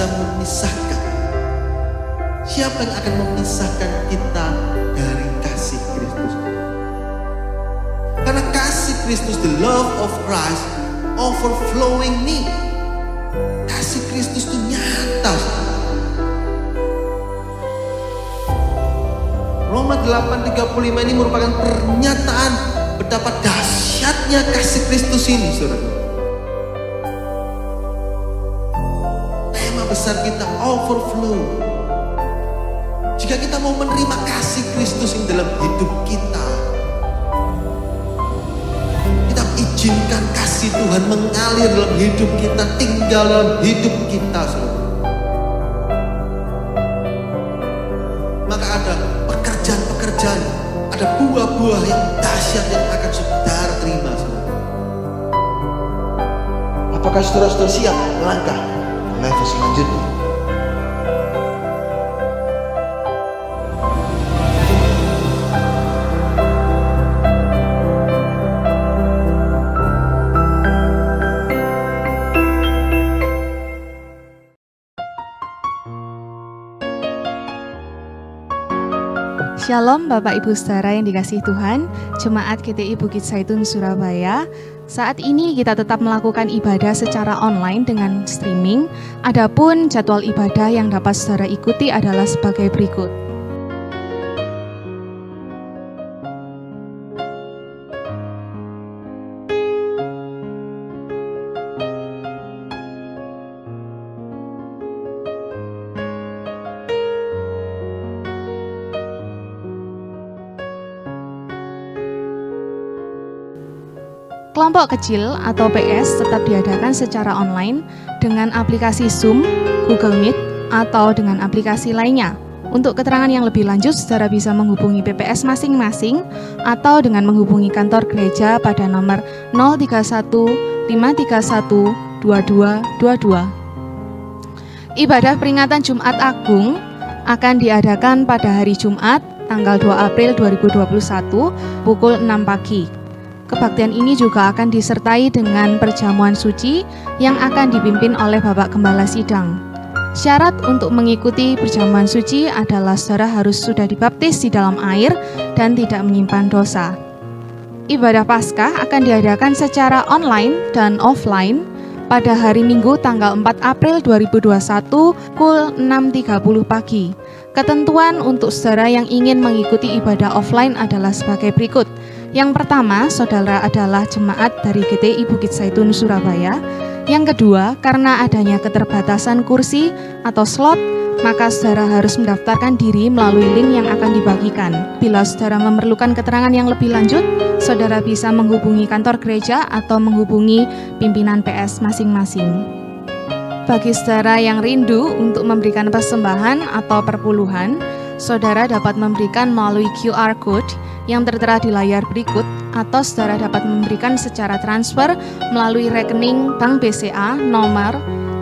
bisa memisahkan? Siapa yang akan memisahkan kita dari kasih Kristus? Karena kasih Kristus, the love of Christ, overflowing me. Kasih Kristus itu nyata. Roma 8:35 ini merupakan pernyataan betapa dahsyatnya kasih Kristus ini, saudara. Tema besar kita overflow. Jika kita mau menerima kasih Kristus yang dalam hidup kita, kita izinkan kasih Tuhan mengalir dalam hidup kita, tinggal dalam hidup kita, saudara. Maka ada pekerjaan, ada buah-buah yang dahsyat yang akan saudara terima, saudara. Apakah saudara siap melangkah level selanjutnya? Shalom Bapak Ibu Saudara yang dikasihi Tuhan, Jemaat GTI Bukit Zaitun Surabaya. Saat ini kita tetap melakukan ibadah secara online dengan streaming. Adapun jadwal ibadah yang dapat saudara ikuti adalah sebagai berikut. Kelompok kecil atau PS tetap diadakan secara online dengan aplikasi Zoom, Google Meet, atau dengan aplikasi lainnya. Untuk keterangan yang lebih lanjut, saudara bisa menghubungi PPS masing-masing atau dengan menghubungi kantor gereja pada nomor 031 531 2222. Ibadah peringatan Jumat Agung akan diadakan pada hari Jumat, tanggal 2 April 2021, pukul 6 pagi. Kebaktian ini juga akan disertai dengan perjamuan suci yang akan dipimpin oleh Bapak Gembala Sidang. Syarat untuk mengikuti perjamuan suci adalah saudara harus sudah dibaptis di dalam air dan tidak menyimpan dosa. Ibadah Paskah akan diadakan secara online dan offline pada hari Minggu tanggal 4 April 2021 pukul 6.30 pagi. Ketentuan untuk saudara yang ingin mengikuti ibadah offline adalah sebagai berikut. Yang pertama, saudara adalah jemaat dari GTI Bukit Zaitun Surabaya. Yang kedua, karena adanya keterbatasan kursi atau slot, maka saudara harus mendaftarkan diri melalui link yang akan dibagikan. Bila saudara memerlukan keterangan yang lebih lanjut, saudara bisa menghubungi kantor gereja atau menghubungi pimpinan PS masing-masing. Bagi saudara yang rindu untuk memberikan persembahan atau perpuluhan, saudara dapat memberikan melalui QR Code yang tertera di layar berikut, atau saudara dapat memberikan secara transfer melalui rekening Bank BCA nomor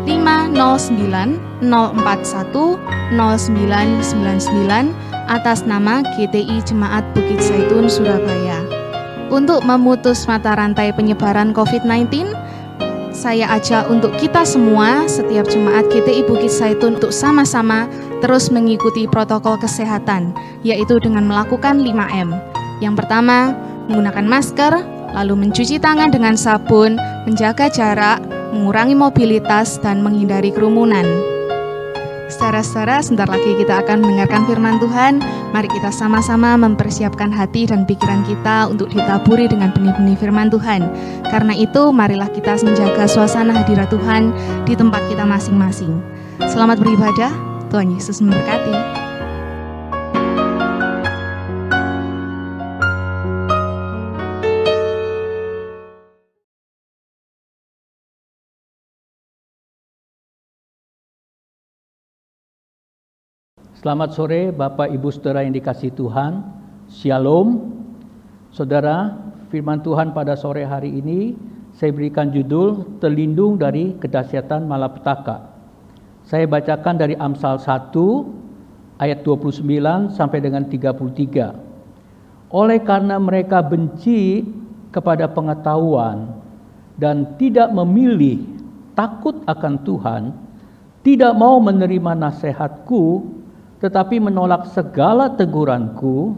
509-041-0999 atas nama GTI Jemaat Bukit Zaitun Surabaya. Untuk memutus mata rantai penyebaran COVID-19, saya ajak untuk kita semua, setiap jemaat GTI Bukit Zaitun, untuk sama-sama terus mengikuti protokol kesehatan, yaitu dengan melakukan 5M. Yang pertama, menggunakan masker, lalu mencuci tangan dengan sabun, menjaga jarak, mengurangi mobilitas, dan menghindari kerumunan. Saudara-saudara, sebentar lagi kita akan mendengarkan firman Tuhan. Mari kita sama-sama mempersiapkan hati dan pikiran kita untuk ditaburi dengan benih-benih firman Tuhan. Karena itu, marilah kita menjaga suasana hadirat Tuhan di tempat kita masing-masing. Selamat beribadah, Tuhan Yesus memberkati. Selamat sore Bapak Ibu Saudara yang dikasihi Tuhan. Shalom. Saudara, firman Tuhan pada sore hari ini saya berikan judul Terlindung dari Kedahsyatan Malapetaka. Saya bacakan dari Amsal 1 ayat 29 sampai dengan 33. Oleh karena mereka benci kepada pengetahuan dan tidak memilih takut akan Tuhan, tidak mau menerima nasihatku, tetapi menolak segala teguranku,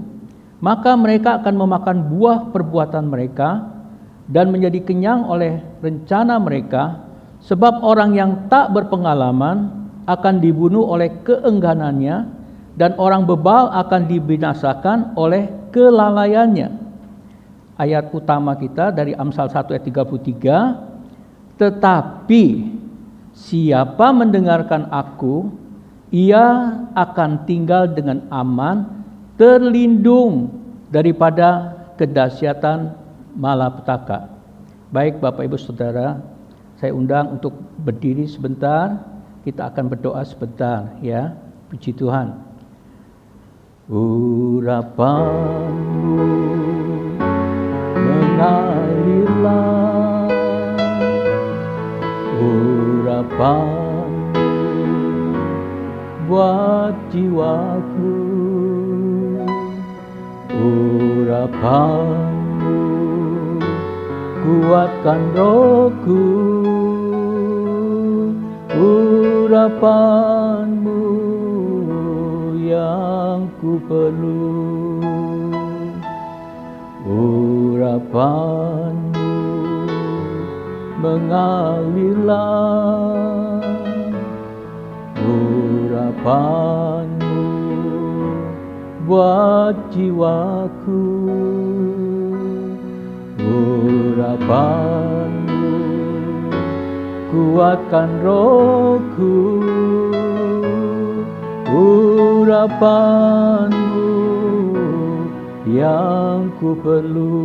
maka mereka akan memakan buah perbuatan mereka dan menjadi kenyang oleh rencana mereka, sebab orang yang tak berpengalaman akan dibunuh oleh keengganannya, dan orang bebal akan dibinasakan oleh kelalaiannya. Ayat utama kita dari Amsal 1 ayat 33, tetapi siapa mendengarkan aku, ia akan tinggal dengan aman, terlindung daripada kedahsyatan malapetaka. Baik Bapak Ibu Saudara, saya undang untuk berdiri sebentar, kita akan berdoa sebentar ya. Puji Tuhan. Urapanmu mengalirlah, urapanmu buat jiwaku, urapanmu kuatkan rohku, urapanmu yang ku perlu, urapanmu mengalirlah, urapanmu buat jiwaku, urapanmu kuatkan rohku, urapanmu yang ku perlu,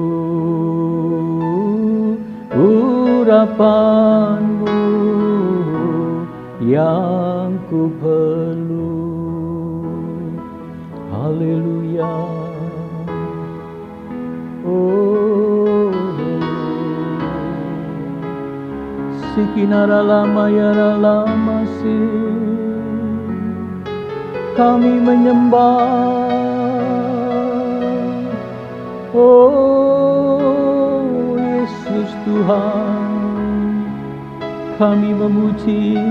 urapanmu yang ku perlu. Haleluya. Oh, Sikinara lama ya lama sih, kami menyembah. Oh Yesus Tuhan, kami memuji,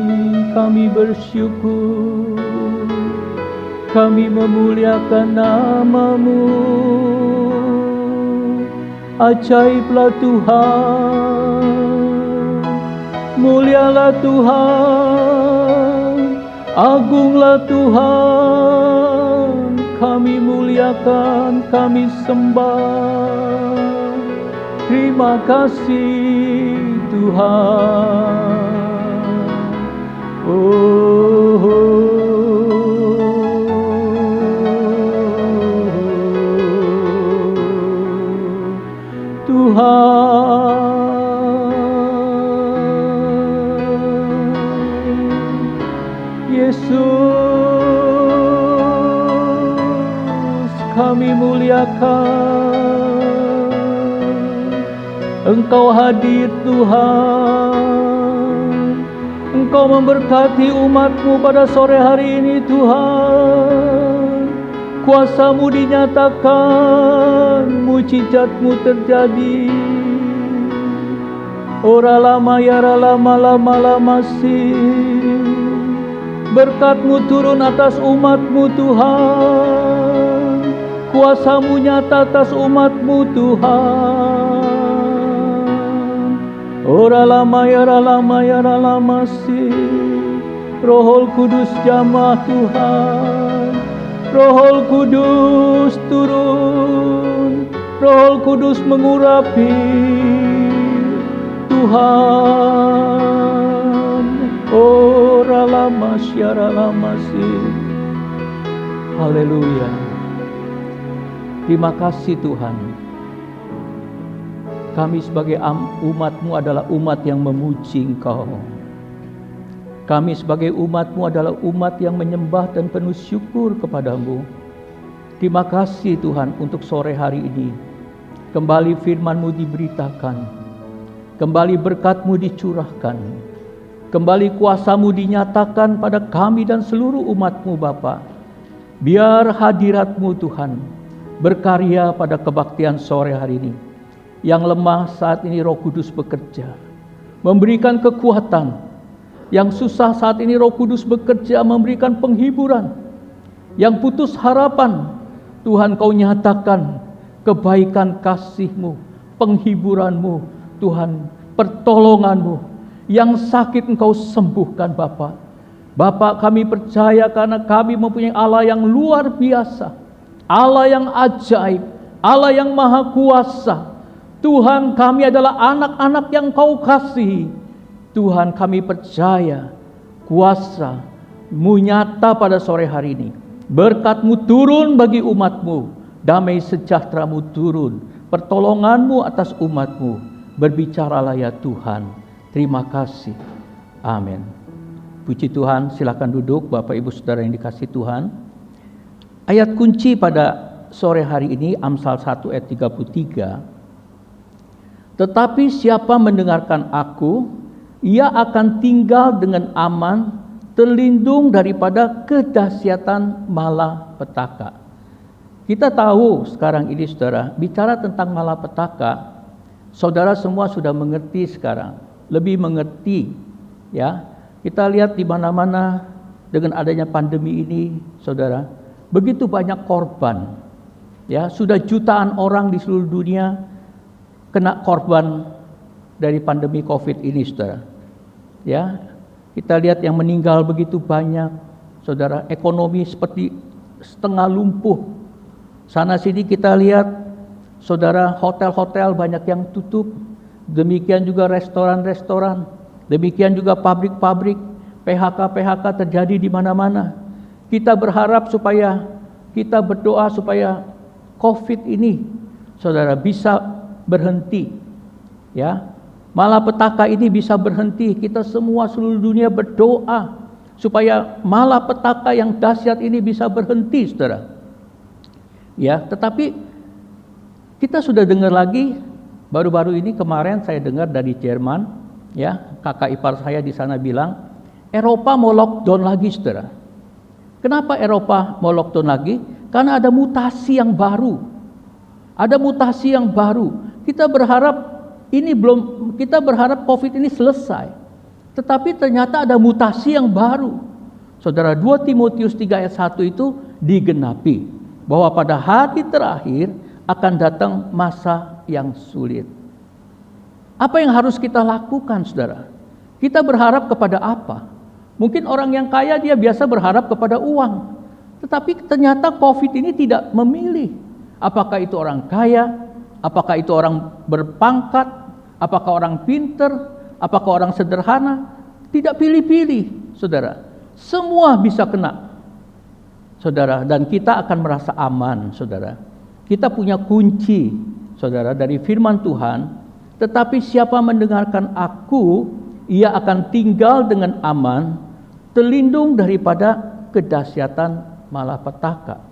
kami bersyukur, kami memuliakan nama-Mu. Ajaiblah Tuhan, mulialah Tuhan, agunglah Tuhan, kami muliakan, kami sembah. Terima kasih Tuhan. Tuhan Yesus, kami muliakan, Engkau hadir Tuhan, Engkau memberkati umat-Mu pada sore hari ini Tuhan. Kuasa-Mu dinyatakan, mujizat-Mu terjadi. Ora lama ya lama lama lama sih. Berkat-Mu turun atas umat-Mu Tuhan, kuasa-Mu nyata atas umat-Mu Tuhan. Ora lama ya lama sih. Roh Kudus jamah Tuhan, Roh Kudus turun, Roh Kudus mengurapi Tuhan. Ora lama syara lama sih. Haleluya. Terima kasih Tuhan. Kami sebagai umat-Mu adalah umat yang memuji Engkau. Kami sebagai umat-Mu adalah umat yang menyembah dan penuh syukur kepada-Mu. Terima kasih Tuhan untuk sore hari ini. Kembali firman-Mu diberitakan, kembali berkat-Mu dicurahkan, kembali kuasa-Mu dinyatakan pada kami dan seluruh umat-Mu Bapa. Biar hadirat-Mu Tuhan berkarya pada kebaktian sore hari ini. Yang lemah saat ini Roh Kudus bekerja, memberikan kekuatan, Yang susah saat ini Roh Kudus bekerja memberikan penghiburan. Yang putus harapan, Tuhan Kau nyatakan kebaikan kasih-Mu, penghiburan-Mu, Tuhan, pertolongan-Mu. Yang sakit Engkau sembuhkan Bapa. Bapa, kami percaya karena kami mempunyai Allah yang luar biasa, Allah yang ajaib, Allah yang maha kuasa. Tuhan, kami adalah anak-anak yang Kau kasihi. Tuhan, kami percaya kuasa-Mu nyata pada sore hari ini. Berkat-Mu turun bagi umat-Mu, damai sejahtera-Mu turun, pertolongan-Mu atas umat-Mu. Berbicaralah ya Tuhan. Terima kasih. Amin. Puji Tuhan, silakan duduk Bapak Ibu Saudara yang dikasihi Tuhan. Ayat kunci pada sore hari ini Amsal 1 ayat 33. Tetapi siapa mendengarkan aku, ia akan tinggal dengan aman, terlindung daripada kedahsyatan malapetaka. Kita tahu sekarang ini saudara, bicara tentang malapetaka, saudara semua sudah mengerti sekarang, lebih mengerti ya. Kita lihat di mana-mana dengan adanya pandemi ini, saudara, begitu banyak korban. Ya, sudah jutaan orang di seluruh dunia kena korban dari pandemi Covid ini, saudara. Ya, kita lihat yang meninggal begitu banyak, saudara. Ekonomi seperti setengah lumpuh. Sana sini kita lihat, saudara, hotel-hotel banyak yang tutup. Demikian juga restoran-restoran. Demikian juga pabrik-pabrik. PHK terjadi di mana-mana. Kita berharap kita berdoa supaya Covid ini, saudara, bisa berhenti. Ya, malapetaka ini bisa berhenti. Kita semua seluruh dunia berdoa supaya malapetaka yang dahsyat ini bisa berhenti, saudara. Ya, tetapi kita sudah dengar lagi baru-baru ini, kemarin saya dengar dari Jerman, ya, kakak ipar saya di sana bilang Eropa mau lockdown lagi, saudara. Kenapa Eropa mau lockdown lagi? Karena ada mutasi yang baru. Ada mutasi yang baru. Kita berharap Covid ini selesai. Tetapi ternyata ada mutasi yang baru. Saudara, 2 Timotius 3 ayat 1 itu digenapi. Bahwa pada hari terakhir akan datang masa yang sulit. Apa yang harus kita lakukan, saudara? Kita berharap kepada apa? Mungkin orang yang kaya dia biasa berharap kepada uang. Tetapi ternyata Covid ini tidak memilih. Apakah itu orang kaya? Apakah itu orang berpangkat? Apakah orang pinter? Apakah orang sederhana? Tidak pilih-pilih, saudara. Semua bisa kena, saudara. Dan kita akan merasa aman, saudara. Kita punya kunci, saudara, dari firman Tuhan. Tetapi siapa mendengarkan aku, ia akan tinggal dengan aman, terlindung daripada kedahsyatan malapetaka.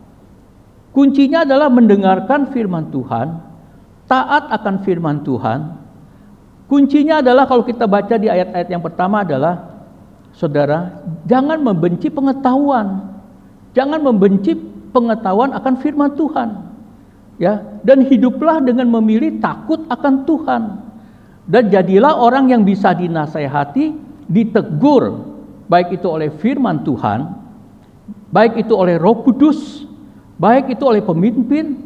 Kuncinya adalah mendengarkan firman Tuhan, taat akan firman Tuhan. Kuncinya adalah kalau kita baca di ayat-ayat yang pertama adalah, saudara, jangan membenci pengetahuan. Jangan membenci pengetahuan akan firman Tuhan. Ya, dan hiduplah dengan memilih takut akan Tuhan. Dan jadilah orang yang bisa dinasehati, ditegur, baik itu oleh firman Tuhan, baik itu oleh Roh Kudus, baik itu oleh pemimpin,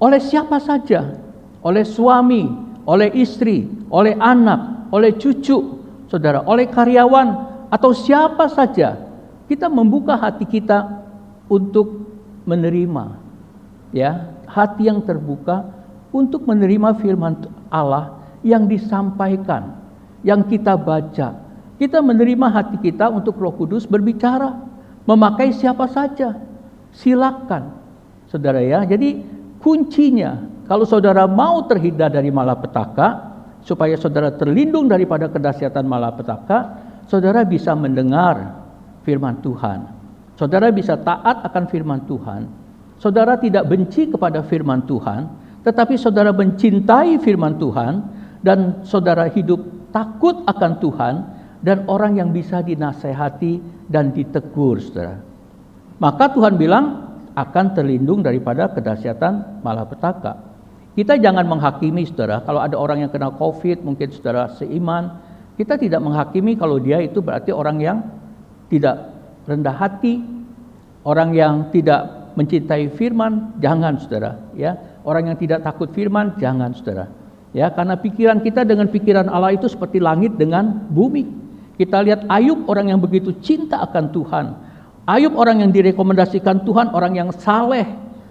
oleh siapa saja, oleh suami, oleh istri, oleh anak, oleh cucu, saudara, oleh karyawan, atau siapa saja. Kita membuka hati kita untuk menerima, ya, hati yang terbuka untuk menerima firman Allah yang disampaikan, yang kita baca. Kita menerima hati kita untuk Roh Kudus berbicara, memakai siapa saja. Silakan, saudara ya. Jadi kuncinya, kalau saudara mau terhindar dari malapetaka, supaya saudara terlindung daripada kedahsyatan malapetaka, saudara bisa mendengar firman Tuhan. Saudara bisa taat akan firman Tuhan. Saudara tidak benci kepada firman Tuhan, tetapi saudara mencintai firman Tuhan, dan saudara hidup takut akan Tuhan, dan orang yang bisa dinasehati dan ditegur, saudara. Maka Tuhan bilang akan terlindung daripada kedahsyatan malapetaka. Kita jangan menghakimi, saudara. Kalau ada orang yang kena Covid, mungkin saudara seiman, Kita tidak menghakimi kalau dia itu berarti orang yang tidak rendah hati, orang yang tidak mencintai firman, jangan saudara, ya. Orang yang tidak takut firman, jangan saudara. Ya, karena pikiran kita dengan pikiran Allah itu seperti langit dengan bumi. Kita lihat Ayub, orang yang begitu cinta akan Tuhan. Ayub orang yang direkomendasikan Tuhan, orang yang saleh.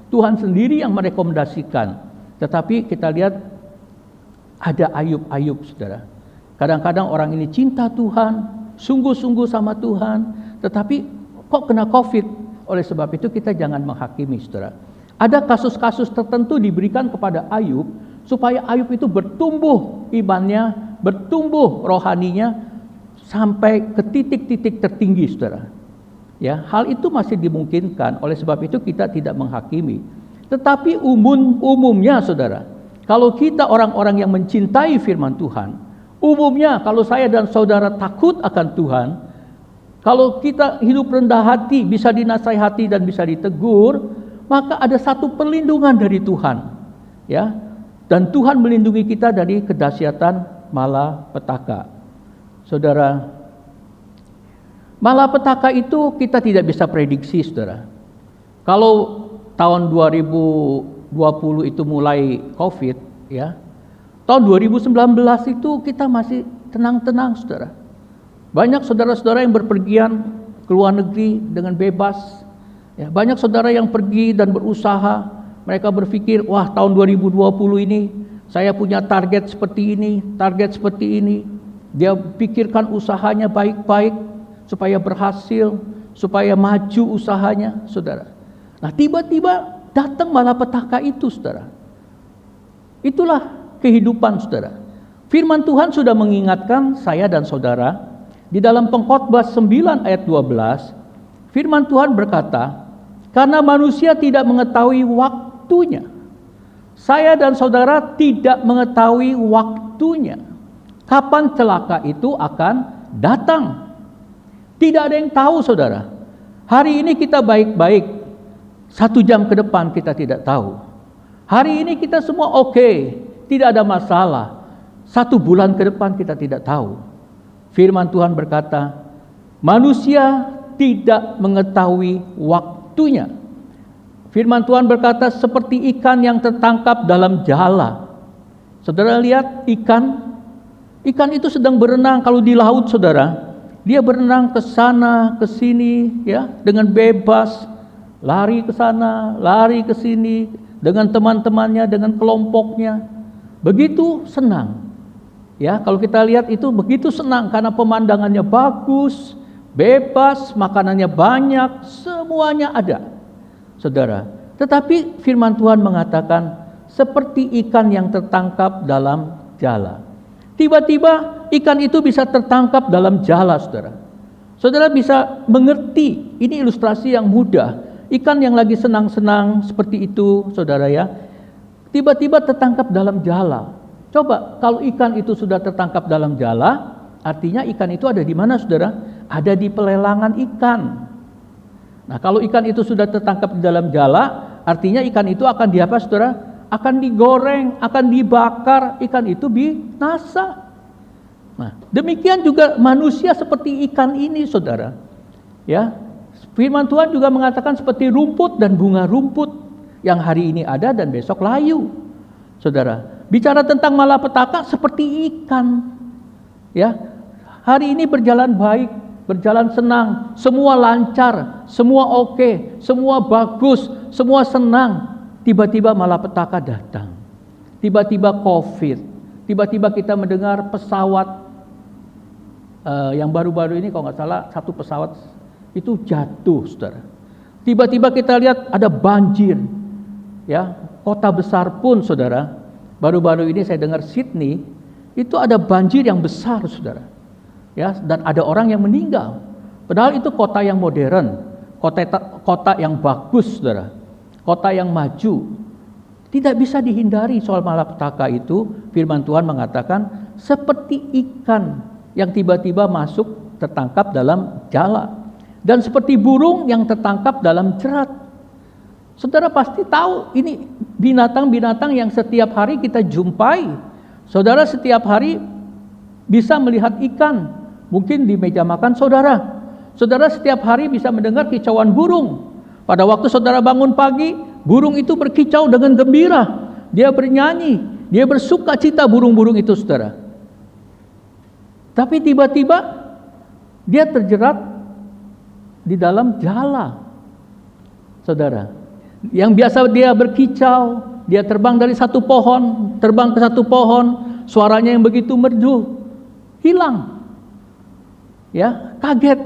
Tuhan sendiri yang merekomendasikan. Tetapi kita lihat ada Ayub, saudara. Kadang-kadang orang ini cinta Tuhan, sungguh-sungguh sama Tuhan, tetapi kok kena COVID? Oleh sebab itu kita jangan menghakimi, saudara. Ada kasus-kasus tertentu diberikan kepada Ayub, supaya Ayub itu bertumbuh imannya, bertumbuh rohaninya, sampai ke titik-titik tertinggi, saudara. Ya, hal itu masih dimungkinkan. Oleh sebab itu kita tidak menghakimi. Tetapi umumnya, saudara, kalau kita orang-orang yang mencintai firman Tuhan, umumnya kalau saya dan saudara takut akan Tuhan, kalau kita hidup rendah hati, bisa dinasihati dan bisa ditegur, maka ada satu perlindungan dari Tuhan, ya. Dan Tuhan melindungi kita dari kedahsyatan malapetaka. Saudara, malapetaka itu kita tidak bisa prediksi, saudara. Kalau tahun 2020 itu mulai COVID, ya. Tahun 2019 itu kita masih tenang-tenang, saudara. Banyak saudara-saudara yang berpergian ke luar negeri dengan bebas. Ya, banyak saudara yang pergi dan berusaha. Mereka berpikir, wah tahun 2020 ini saya punya target seperti ini, target seperti ini. Dia pikirkan usahanya baik-baik supaya berhasil, supaya maju usahanya, saudara. Nah, tiba-tiba datang malapetaka itu, saudara. Itulah kehidupan, saudara. Firman Tuhan sudah mengingatkan saya dan saudara di dalam Pengkhotbah 9 ayat 12. Firman Tuhan berkata, karena manusia tidak mengetahui waktunya. Saya dan saudara tidak mengetahui waktunya. Kapan celaka itu akan datang. Tidak ada yang tahu, saudara. Hari ini kita baik-baik, 1 jam ke depan kita tidak tahu. Hari ini kita semua oke, tidak ada masalah. 1 bulan ke depan kita tidak tahu. Firman Tuhan berkata, manusia tidak mengetahui waktunya. Firman Tuhan berkata, seperti ikan yang tertangkap dalam jala. Saudara lihat ikan itu sedang berenang. Kalau di laut, saudara, dia berenang ke sana, ke sini, ya, dengan bebas, lari ke sana, lari ke sini, dengan teman-temannya, dengan kelompoknya. Begitu senang. Ya, kalau kita lihat itu begitu senang karena pemandangannya bagus, bebas, makanannya banyak, semuanya ada. Saudara, tetapi firman Tuhan mengatakan seperti ikan yang tertangkap dalam jala. Tiba-tiba ikan itu bisa tertangkap dalam jala, saudara. Saudara bisa mengerti, ini ilustrasi yang mudah. Ikan yang lagi senang-senang seperti itu, saudara, ya. Tiba-tiba tertangkap dalam jala. Coba kalau ikan itu sudah tertangkap dalam jala, artinya ikan itu ada di mana, saudara? Ada di pelelangan ikan. Nah, kalau ikan itu sudah tertangkap di dalam jala, artinya ikan itu akan diapa, saudara? Akan digoreng, akan dibakar, ikan itu binasa. Nah, demikian juga manusia seperti ikan ini, saudara. Ya, firman Tuhan juga mengatakan seperti rumput dan bunga rumput yang hari ini ada dan besok layu. Saudara, bicara tentang malapetaka seperti ikan. Ya, hari ini berjalan baik, berjalan senang, semua lancar, semua oke, semua bagus, semua senang. Tiba-tiba malapetaka datang. Tiba-tiba COVID. Tiba-tiba kita mendengar pesawat yang baru-baru ini kalau nggak salah satu pesawat itu jatuh, saudara. Tiba-tiba kita lihat ada banjir. Ya, kota besar pun, saudara. Baru-baru ini saya dengar Sydney itu ada banjir yang besar, saudara. Ya, dan ada orang yang meninggal. Padahal itu kota yang modern, kota yang bagus, saudara. Kota yang maju. Tidak bisa dihindari soal malapetaka itu. Firman Tuhan mengatakan seperti ikan yang tiba-tiba masuk tertangkap dalam jala, dan seperti burung yang tertangkap dalam jerat. Saudara pasti tahu ini binatang-binatang yang setiap hari kita jumpai. Saudara setiap hari bisa melihat ikan, mungkin di meja makan saudara. Saudara setiap hari bisa mendengar kicauan burung. Pada waktu saudara bangun pagi, burung itu berkicau dengan gembira. Dia bernyanyi, dia bersuka cita burung-burung itu, saudara. Tapi tiba-tiba dia terjerat di dalam jala, saudara. Yang biasa dia berkicau, dia terbang dari satu pohon, terbang ke satu pohon, suaranya yang begitu merdu, hilang. Ya, kaget.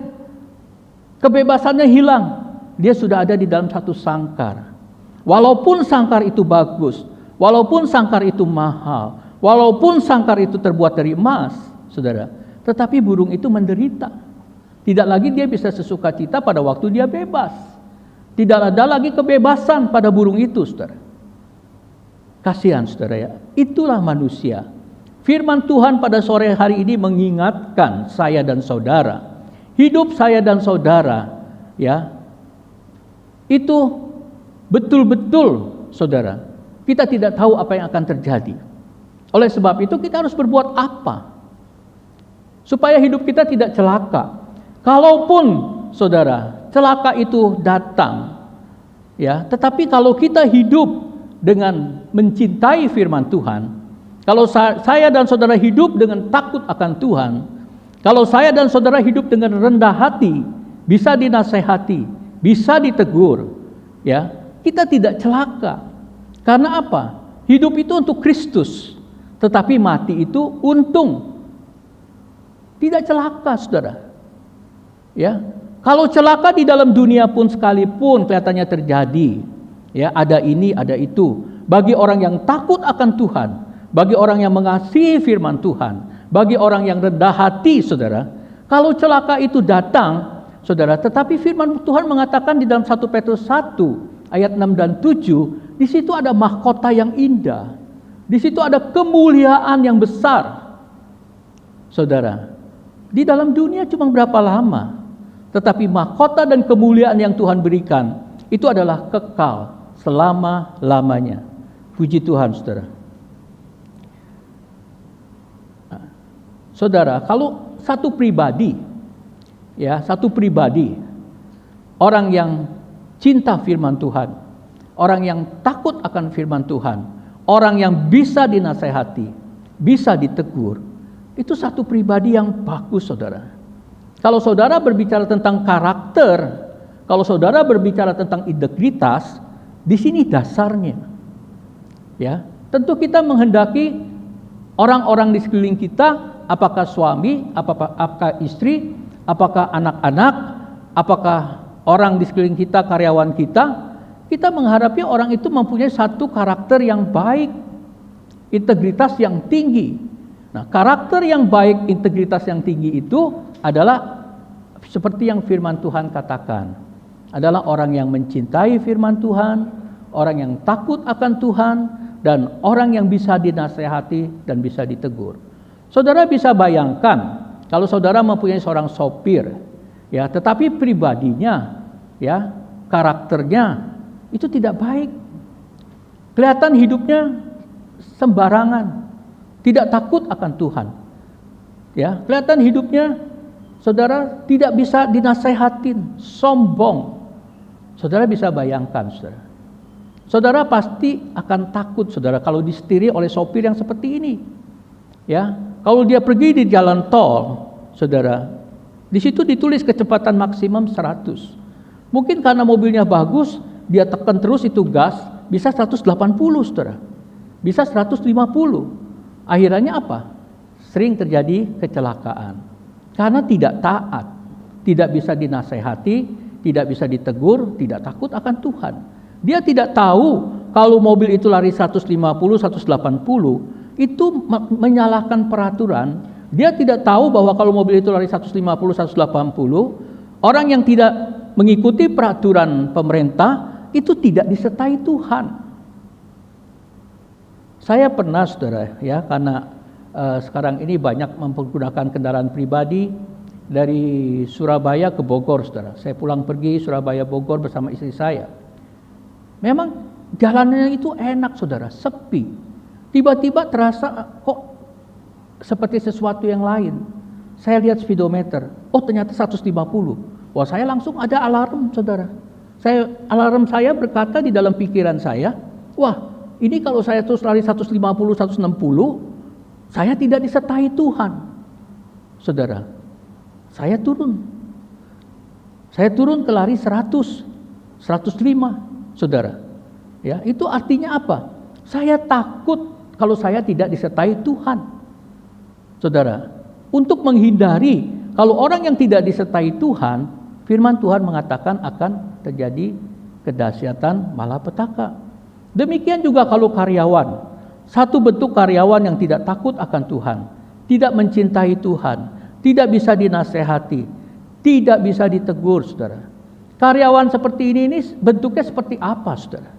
Kebebasannya hilang. Dia sudah ada di dalam satu sangkar. Walaupun sangkar itu bagus, walaupun sangkar itu mahal, walaupun sangkar itu terbuat dari emas, saudara, tetapi burung itu menderita. Tidak lagi dia bisa sesuka cita pada waktu dia bebas. Tidak ada lagi kebebasan pada burung itu, saudara. Kasihan, saudara, ya. Itulah manusia. Firman Tuhan pada sore hari ini mengingatkan saya dan saudara. Hidup saya dan saudara, ya, itu betul-betul, saudara, kita tidak tahu apa yang akan terjadi. Oleh sebab itu kita harus berbuat apa supaya hidup kita tidak celaka. Kalaupun, saudara, celaka itu datang, ya, tetapi kalau kita hidup dengan mencintai firman Tuhan, kalau saya dan saudara hidup dengan takut akan Tuhan, kalau saya dan saudara hidup dengan rendah hati, bisa dinasehati, bisa ditegur, ya, kita tidak celaka. Karena apa? Hidup itu untuk Kristus, tetapi mati itu untung. Tidak celaka, saudara. Ya, kalau celaka di dalam dunia pun sekalipun kelihatannya terjadi, ya, ada ini, ada itu. Bagi orang yang takut akan Tuhan, bagi orang yang mengasihi firman Tuhan, bagi orang yang rendah hati, saudara, kalau celaka itu datang, saudara, tetapi firman Tuhan mengatakan di dalam 1 Petrus 1 ayat 6 dan 7, di situ ada mahkota yang indah. Di situ ada kemuliaan yang besar. Saudara, di dalam dunia cuma berapa lama, tetapi mahkota dan kemuliaan yang Tuhan berikan itu adalah kekal selama-lamanya. Puji Tuhan, saudara. Nah, saudara, kalau satu pribadi, ya, satu pribadi, orang yang cinta firman Tuhan, orang yang takut akan firman Tuhan, orang yang bisa dinasehati, bisa ditegur, itu satu pribadi yang bagus, saudara. Kalau saudara berbicara tentang karakter, kalau saudara berbicara tentang integritas, di sini dasarnya. Ya, tentu kita menghendaki orang-orang di sekeliling kita, apakah suami, apakah istri, apakah anak-anak, apakah orang di sekeliling kita, karyawan kita mengharapkan orang itu mempunyai satu karakter yang baik, integritas yang tinggi. Nah, karakter yang baik, integritas yang tinggi itu adalah seperti yang firman Tuhan katakan, adalah orang yang mencintai firman Tuhan, orang yang takut akan Tuhan, dan orang yang bisa dinasehati dan bisa ditegur. Saudara bisa bayangkan kalau saudara mempunyai seorang sopir, ya, tetapi pribadinya, ya, karakternya itu tidak baik. Kelihatan hidupnya sembarangan, tidak takut akan Tuhan. Ya, kelihatan hidupnya, saudara, tidak bisa dinasehatin, sombong. Saudara bisa bayangkan, saudara. Saudara pasti akan takut, saudara, kalau disetiri oleh sopir yang seperti ini. Ya, kalau dia pergi di jalan tol, saudara, di situ ditulis kecepatan maksimum 100. Mungkin karena mobilnya bagus, dia tekan terus itu gas, bisa 180, saudara. Bisa 150. Akhirnya apa? Sering terjadi kecelakaan. Karena tidak taat, tidak bisa dinasehati, tidak bisa ditegur, tidak takut akan Tuhan. Dia tidak tahu kalau mobil itu lari 150, 180, itu menyalahkan peraturan. Dia tidak tahu bahwa kalau mobil itu lari 150, 180, orang yang tidak mengikuti peraturan pemerintah itu tidak disertai Tuhan. Saya pernah, saudara, ya, karena sekarang ini banyak mempergunakan kendaraan pribadi dari Surabaya ke Bogor, saudara. Saya pulang pergi Surabaya Bogor bersama istri saya. Memang jalannya itu enak, saudara, sepi. Tiba-tiba terasa kok seperti sesuatu yang lain. Saya lihat speedometer, oh ternyata 150. Wah, saya langsung ada alarm, saudara. Alarm saya berkata di dalam pikiran saya, wah, ini kalau saya terus lari 150, 160, saya tidak disertai Tuhan. Saudara, saya turun ke lari 100, 105, saudara. Ya, itu artinya apa? Saya takut kalau saya tidak disertai Tuhan. Saudara, untuk menghindari kalau orang yang tidak disertai Tuhan, firman Tuhan mengatakan akan terjadi kedahsyatan malapetaka. Demikian juga kalau karyawan. Satu bentuk karyawan yang tidak takut akan Tuhan, tidak mencintai Tuhan, tidak bisa dinasehati, tidak bisa ditegur, saudara. Karyawan seperti ini bentuknya seperti apa, saudara?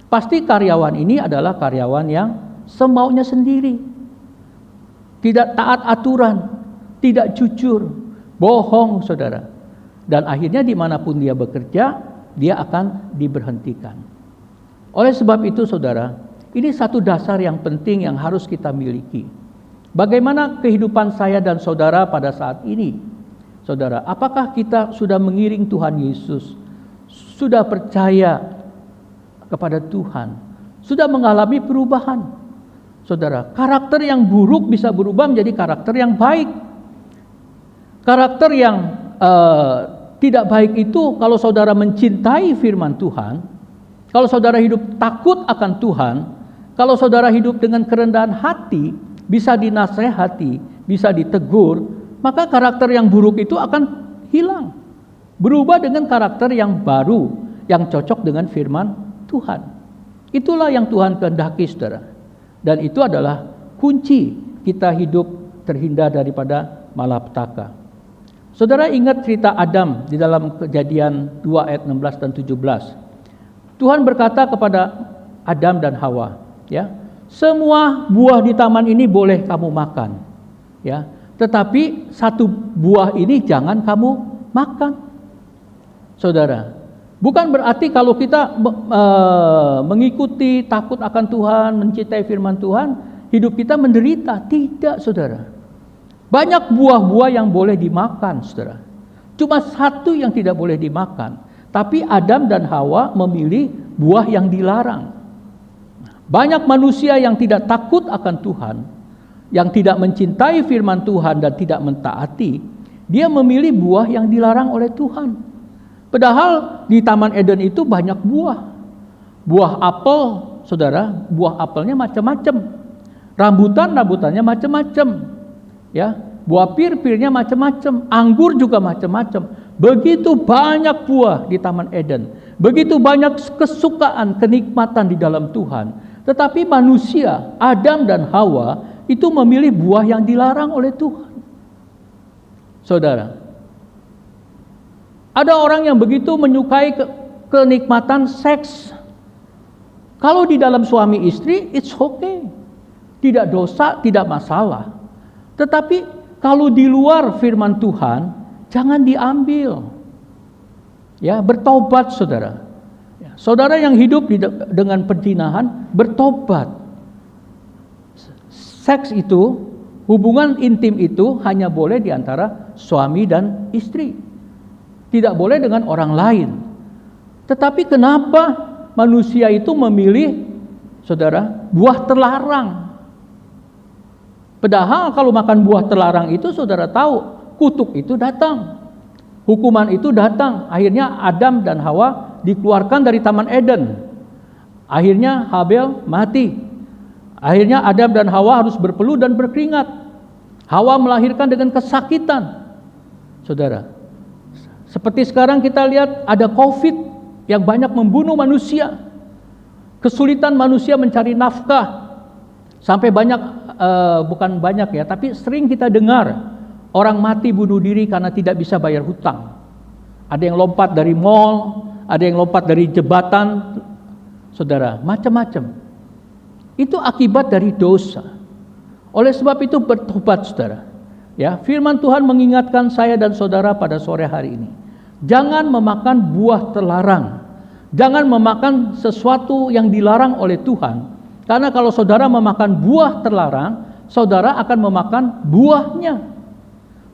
Pasti karyawan ini adalah karyawan yang semaunya sendiri, tidak taat aturan, tidak jujur, bohong, saudara. Dan akhirnya dimanapun dia bekerja, dia akan diberhentikan. Oleh sebab itu, saudara, ini satu dasar yang penting yang harus kita miliki. Bagaimana kehidupan saya dan saudara pada saat ini? Saudara, apakah kita sudah mengiring Tuhan Yesus? Sudah percaya kepada Tuhan? Sudah mengalami perubahan? Saudara, karakter yang buruk bisa berubah menjadi karakter yang baik. Karakter yang tidak baik itu, kalau saudara mencintai firman Tuhan, kalau saudara hidup takut akan Tuhan, kalau saudara hidup dengan kerendahan hati, bisa dinasehati, bisa ditegur, maka karakter yang buruk itu akan hilang, berubah dengan karakter yang baru, yang cocok dengan firman Tuhan. Itulah yang Tuhan kehendaki, saudara. Dan itu adalah kunci kita hidup terhindar daripada malapetaka. Saudara ingat cerita Adam di dalam Kejadian 2 ayat 16 dan 17. Tuhan berkata kepada Adam dan Hawa, ya, semua buah di taman ini boleh kamu makan, ya, tetapi satu buah ini jangan kamu makan. Saudara, bukan berarti kalau kita mengikuti, takut akan Tuhan, mencintai firman Tuhan, hidup kita menderita. Tidak, saudara. Banyak buah-buah yang boleh dimakan, saudara. Cuma satu yang tidak boleh dimakan. Tapi Adam dan Hawa memilih buah yang dilarang. Banyak manusia yang tidak takut akan Tuhan, yang tidak mencintai firman Tuhan dan tidak mentaati, dia memilih buah yang dilarang oleh Tuhan. Padahal di Taman Eden itu banyak buah. Buah apel, saudara, buah apelnya macam-macam. Rambutannya macam-macam. Ya, buah pir-pirnya macam-macam, anggur juga macam-macam. Begitu banyak buah di Taman Eden, begitu banyak kesukaan, kenikmatan di dalam Tuhan. Tetapi manusia, Adam dan Hawa, itu memilih buah yang dilarang oleh Tuhan. Saudara, ada orang yang begitu menyukai kenikmatan seks. Kalau di dalam suami istri, it's okay, tidak dosa, tidak masalah. Tetapi kalau di luar firman Tuhan, jangan diambil. Ya, bertobat, saudara. Ya, saudara yang hidup dengan perzinahan, bertobat. Seks itu, hubungan intim itu hanya boleh di antara suami dan istri. Tidak boleh dengan orang lain. Tetapi kenapa manusia itu memilih, saudara, buah terlarang? Padahal kalau makan buah terlarang itu, saudara tahu, kutuk itu datang, hukuman itu datang. Akhirnya Adam dan Hawa dikeluarkan dari Taman Eden. Akhirnya Habel mati. Akhirnya Adam dan Hawa harus berpeluh dan berkeringat. Hawa melahirkan dengan kesakitan. Saudara, seperti sekarang kita lihat ada COVID yang banyak membunuh manusia. Kesulitan manusia mencari nafkah. Sampai banyak, bukan banyak ya, tapi sering kita dengar orang mati bunuh diri karena tidak bisa bayar hutang. Ada yang lompat dari mall, ada yang lompat dari jembatan, saudara, macam-macam. Itu akibat dari dosa. Oleh sebab itu bertobat, saudara. Ya, firman Tuhan mengingatkan saya dan saudara pada sore hari ini. Jangan memakan buah terlarang. Jangan memakan sesuatu yang dilarang oleh Tuhan. Karena kalau saudara memakan buah terlarang, saudara akan memakan buahnya.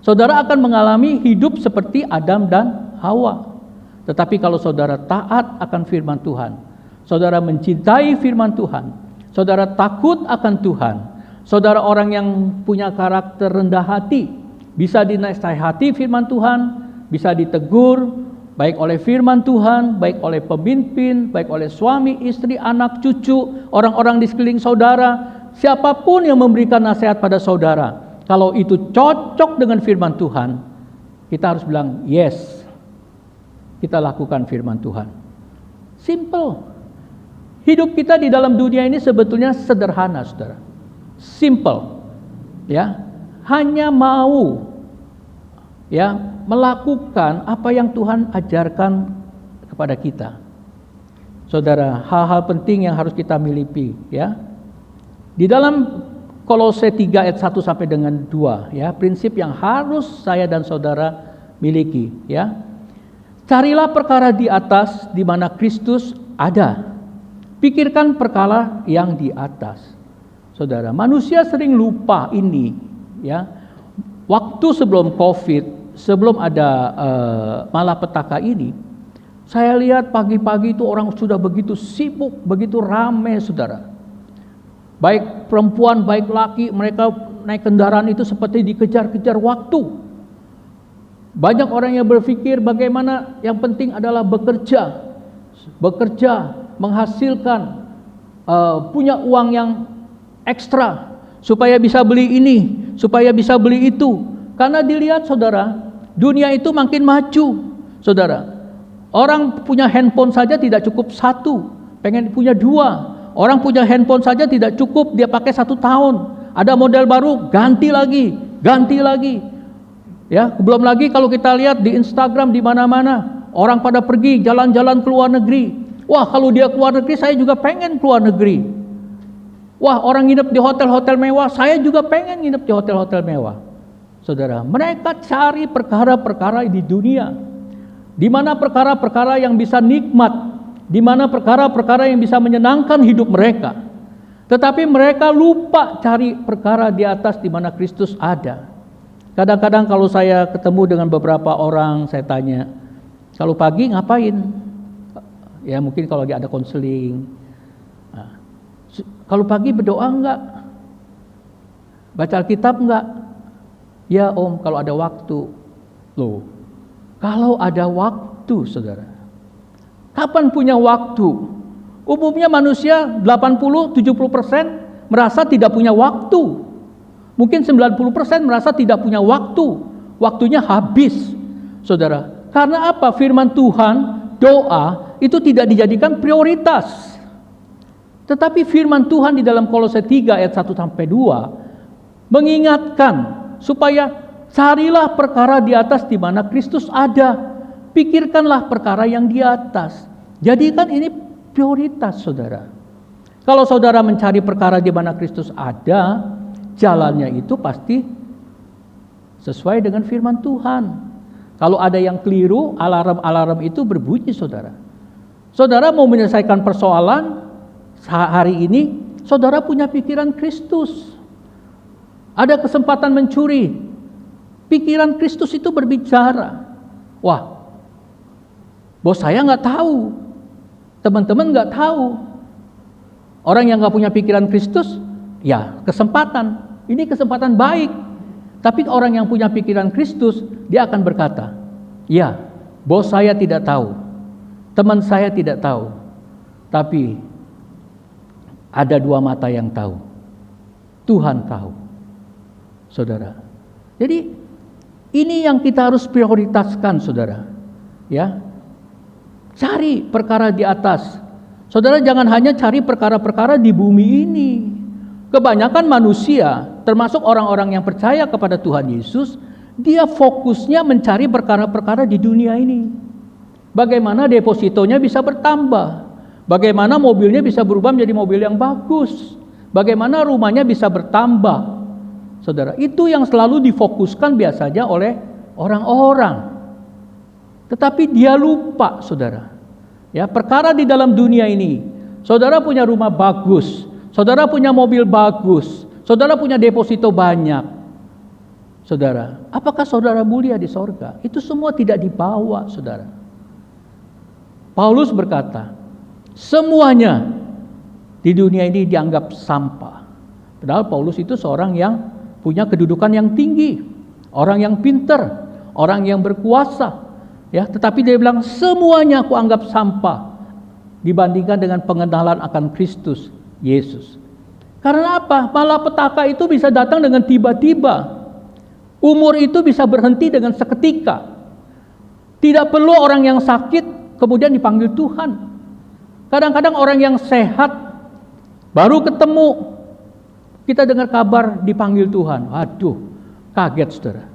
Saudara akan mengalami hidup seperti Adam dan Hawa. Tetapi kalau saudara taat akan firman Tuhan, saudara mencintai firman Tuhan, saudara takut akan Tuhan, saudara orang yang punya karakter rendah hati, bisa dinasihati firman Tuhan, bisa ditegur, baik oleh firman Tuhan, baik oleh pemimpin, baik oleh suami, istri, anak, cucu, orang-orang di sekeliling saudara, siapapun yang memberikan nasihat pada saudara, kalau itu cocok dengan firman Tuhan, kita harus bilang yes, kita lakukan firman Tuhan. Simple. Hidup kita di dalam dunia ini sebetulnya sederhana, saudara. Simple. Ya, hanya mau ya melakukan apa yang Tuhan ajarkan kepada kita. Saudara, hal-hal penting yang harus kita miliki ya. Di dalam Kolose 3 ayat 1 sampai dengan 2 ya, prinsip yang harus saya dan saudara miliki ya. Carilah perkara di atas di mana Kristus ada. Pikirkan perkara yang di atas. Saudara, manusia sering lupa ini ya. Waktu sebelum Covid, sebelum ada malapetaka ini, saya lihat pagi-pagi itu orang sudah begitu sibuk, begitu ramai, saudara. Baik perempuan, baik laki, mereka naik kendaraan itu seperti dikejar-kejar waktu. Banyak orang yang berpikir bagaimana yang penting adalah bekerja, menghasilkan, punya uang yang ekstra, supaya bisa beli ini, supaya bisa beli itu. Karena dilihat, saudara, dunia itu makin maju, saudara. Orang punya handphone saja tidak cukup satu, pengen punya dua. Orang punya handphone saja tidak cukup, dia pakai 1 tahun. Ada model baru, ganti lagi. Ya, belum lagi kalau kita lihat di Instagram di mana-mana, orang pada pergi jalan-jalan ke luar negeri. Wah, kalau dia keluar negeri, saya juga pengen keluar negeri. Wah, orang nginep di hotel-hotel mewah, saya juga pengen nginep di hotel-hotel mewah. Saudara, mereka cari perkara-perkara di dunia, di mana perkara-perkara yang bisa nikmat, di mana perkara-perkara yang bisa menyenangkan hidup mereka. Tetapi mereka lupa cari perkara di atas di mana Kristus ada. Kadang-kadang kalau saya ketemu dengan beberapa orang, saya tanya, kalau pagi ngapain? Ya mungkin kalau lagi ada konseling. Nah, kalau pagi berdoa enggak? Baca Alkitab enggak? Ya Om, kalau ada waktu. Loh, kalau ada waktu, saudara, kapan punya waktu? Umumnya manusia 80-70% merasa tidak punya waktu. Mungkin 90% merasa tidak punya waktu. Waktunya habis, saudara. Karena apa? Firman Tuhan, doa itu tidak dijadikan prioritas. Tetapi firman Tuhan di dalam Kolose 3 ayat 1 sampai 2 mengingatkan supaya carilah perkara di atas di mana Kristus ada. Pikirkanlah perkara yang di atas. Jadikan ini prioritas, saudara. Kalau saudara mencari perkara di mana Kristus ada, jalannya itu pasti sesuai dengan firman Tuhan. Kalau ada yang keliru, alarm-alarm itu berbunyi, saudara. Saudara mau menyelesaikan persoalan hari ini, saudara punya pikiran Kristus. Ada kesempatan mencuri, pikiran Kristus itu berbicara. Wah, bos saya nggak tahu, teman-teman nggak tahu. Orang yang nggak punya pikiran Kristus, ya kesempatan. Ini kesempatan baik. Tapi orang yang punya pikiran Kristus, dia akan berkata, ya, bos saya tidak tahu, teman saya tidak tahu, tapi ada 2 mata yang tahu. Tuhan tahu, saudara. Jadi ini yang kita harus prioritaskan, saudara. Ya, cari perkara di atas. Saudara, jangan hanya cari perkara-perkara di bumi ini. Kebanyakan manusia, termasuk orang-orang yang percaya kepada Tuhan Yesus, dia fokusnya mencari perkara-perkara di dunia ini. Bagaimana depositonya bisa bertambah, bagaimana mobilnya bisa berubah menjadi mobil yang bagus, bagaimana rumahnya bisa bertambah. Saudara, itu yang selalu difokuskan biasanya oleh orang-orang. Tetapi dia lupa, saudara. Ya, perkara di dalam dunia ini, saudara punya rumah bagus, saudara punya mobil bagus, Saudara punya deposito banyak. Saudara, apakah saudara mulia di sorga? Itu semua tidak dibawa, saudara. Paulus berkata, semuanya di dunia ini dianggap sampah. Padahal Paulus itu seorang yang punya kedudukan yang tinggi, orang yang pintar, orang yang berkuasa, ya. Tetapi dia bilang semuanya aku anggap sampah dibandingkan dengan pengenalan akan Kristus Yesus. Karena apa? Malapetaka itu bisa datang dengan tiba-tiba. Umur itu bisa berhenti dengan seketika. Tidak perlu orang yang sakit kemudian dipanggil Tuhan. Kadang-kadang orang yang sehat baru ketemu, kita dengar kabar dipanggil Tuhan. Waduh, kaget saudara.